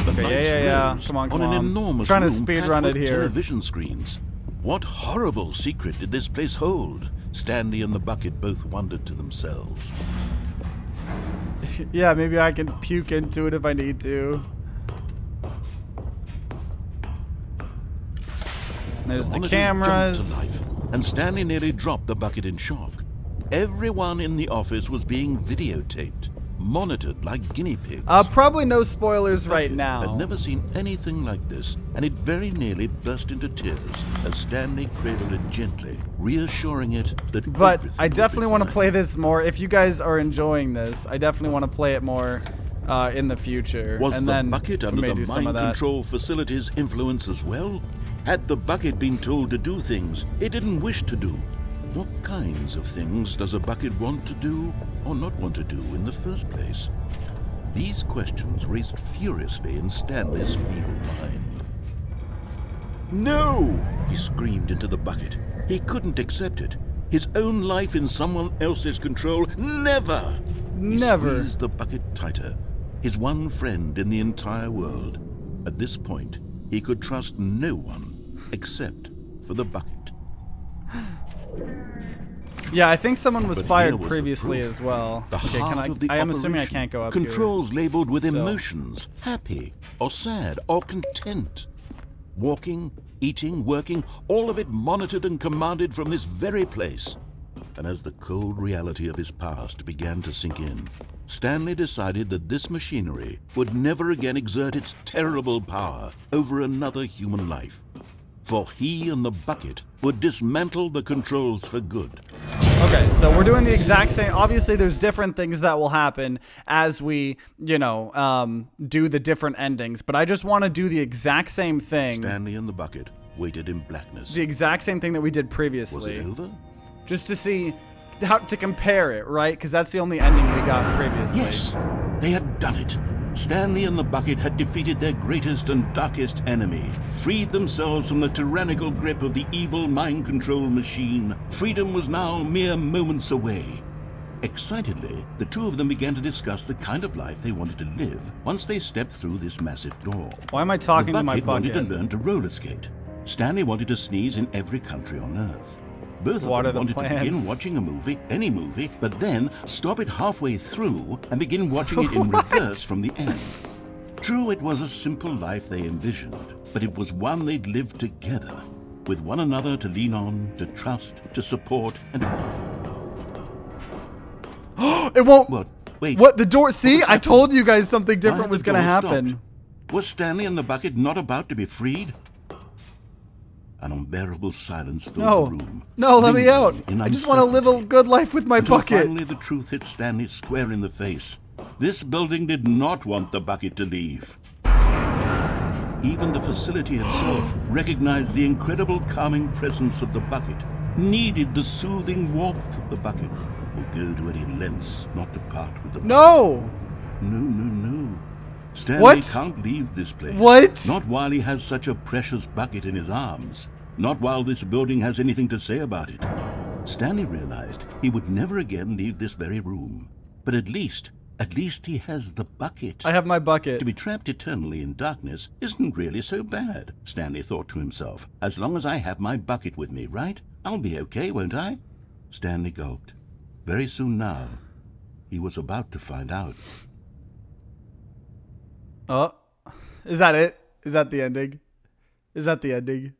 S1: Okay, yeah. Come on.
S2: On an enormous
S1: Trying to
S2: room
S1: speed
S2: packed
S1: run it
S2: with
S1: here.
S2: television screens. What horrible secret did this place hold? Stanley and the bucket both wondered to themselves.
S1: Yeah, maybe I can puke into it if I need to. There's the
S2: monitors
S1: cameras.
S2: jumped to life, and Stanley nearly dropped the bucket in shock. Everyone in the office was being videotaped, monitored like guinea pigs.
S1: Probably no spoilers right
S2: Bucket
S1: now.
S2: had never seen anything like this, and it very nearly burst into tears as Stanley cradled it gently, reassuring it that
S1: But
S2: everything
S1: I
S2: would be
S1: definitely want to
S2: fine.
S1: play this more. If you guys are enjoying this, I definitely want to play it more in the future.
S2: Was
S1: and
S2: the
S1: then
S2: bucket
S1: we
S2: under
S1: may
S2: the
S1: do some of
S2: mind
S1: that.
S2: control facility's influence as well? Had the bucket been told to do things it didn't wish to do? What kinds of things does a bucket want to do or not want to do in the first place? These questions raced furiously in Stanley's feeble mind. No! He screamed into the bucket. He couldn't accept it. His own life in someone else's control? Never!
S1: Never.
S2: He squeezed the bucket tighter. His one friend in the entire world. At this point, he could trust no one except for the bucket.
S1: Yeah, I think someone was
S2: But
S1: fired
S2: here was the
S1: previously
S2: proof.
S1: as well.
S2: The
S1: Okay,
S2: heart
S1: can I?
S2: of the
S1: I am assuming I
S2: operation.
S1: can't go up
S2: Controls labeled with
S1: Still.
S2: emotions, happy or sad or content. Walking, eating, working, all of it monitored and commanded from this very place. And as the cold reality of his past began to sink in, Stanley decided that this machinery would never again exert its terrible power over another human life. For he and the bucket would dismantle the controls for good.
S1: here. Okay, so we're doing the exact same. Obviously, there's different things that will happen as we, do the different endings. But I just want to do the exact same thing.
S2: Stanley and the bucket waited in blackness.
S1: The exact same thing that we did
S2: Was
S1: previously.
S2: it over?
S1: Just to see how to compare it, right? Because that's the only ending we got previously.
S2: Yes, they had done it. Stanley and the bucket had defeated their greatest and darkest enemy, freed themselves from the tyrannical grip of the evil mind control machine. Freedom was now mere moments away. Excitedly, the two of them began to discuss the kind of life they wanted to live once they stepped through this massive door.
S1: Why am I talking
S2: The
S1: to my
S2: bucket wanted
S1: bucket?
S2: to learn to roller skate. Stanley wanted to sneeze in every country on Earth. Both
S1: What are
S2: of them
S1: the
S2: wanted to begin
S1: plans?
S2: watching a movie, any movie, but then stop it halfway through and begin watching it in reverse from the end. True, it was a simple life they envisioned, but it was one they'd lived together, with one another to lean on, to trust, to support, and...
S1: It won't.
S2: What? Wait.
S1: What? The door? See,
S2: was
S1: I
S2: happening?
S1: told you guys something
S2: Why
S1: different
S2: had
S1: was
S2: the
S1: going to
S2: door
S1: happen.
S2: stopped? Was Stanley and the bucket not about to be freed? An unbearable silence filled
S1: No.
S2: the room.
S1: No, let me out.
S2: lingering in
S1: I just want to live a
S2: uncertainty.
S1: good life with my
S2: Until
S1: bucket.
S2: finally the truth hit Stanley square in the face. This building did not want the bucket to leave. Even the facility itself recognized the incredible calming presence of the bucket, needed the soothing warmth of the bucket, would go to any lengths not to part with the bucket.
S1: No.
S2: No. Stanley
S1: What?
S2: can't leave this place.
S1: What?
S2: Not while he has such a precious bucket in his arms. Not while this building has anything to say about it. Stanley realized he would never again leave this very room. But at least he has the bucket.
S1: I have my bucket.
S2: To be trapped eternally in darkness isn't really so bad, Stanley thought to himself. As long as I have my bucket with me, right? I'll be okay, won't I?
S4: Stanley gulped. Very soon now, he was about to find out.
S1: Oh, is that it? Is that the ending? Is that the ending?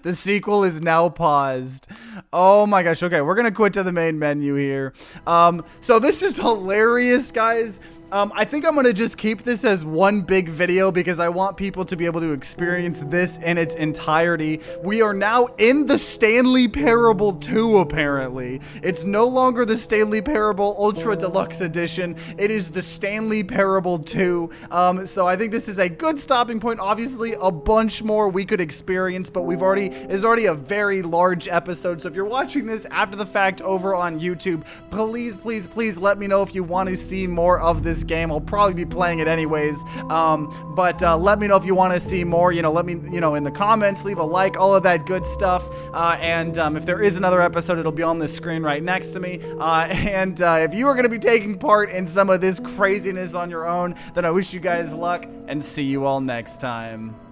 S1: The sequel is now paused. Oh my gosh. Okay, we're gonna quit to the main menu here. So this is hilarious, guys. I think I'm gonna just keep this as one big video because I want people to be able to experience this in its entirety. We are now in the Stanley Parable 2, apparently. It's no longer the Stanley Parable Ultra Deluxe Edition. It is the Stanley Parable 2. So I think this is a good stopping point. Obviously, a bunch more we could experience, but it's already a very large episode. So if you're watching this after the fact over on YouTube, please, please, please let me know if you want to see more of this game. I'll probably be playing it anyways, but let me know if you want to see more. Let me in the comments, leave a like, all of that good stuff, and if there is another episode, it'll be on the screen right next to me, and if you are going to be taking part in some of this craziness on your own, then I wish you guys luck and see you all next time.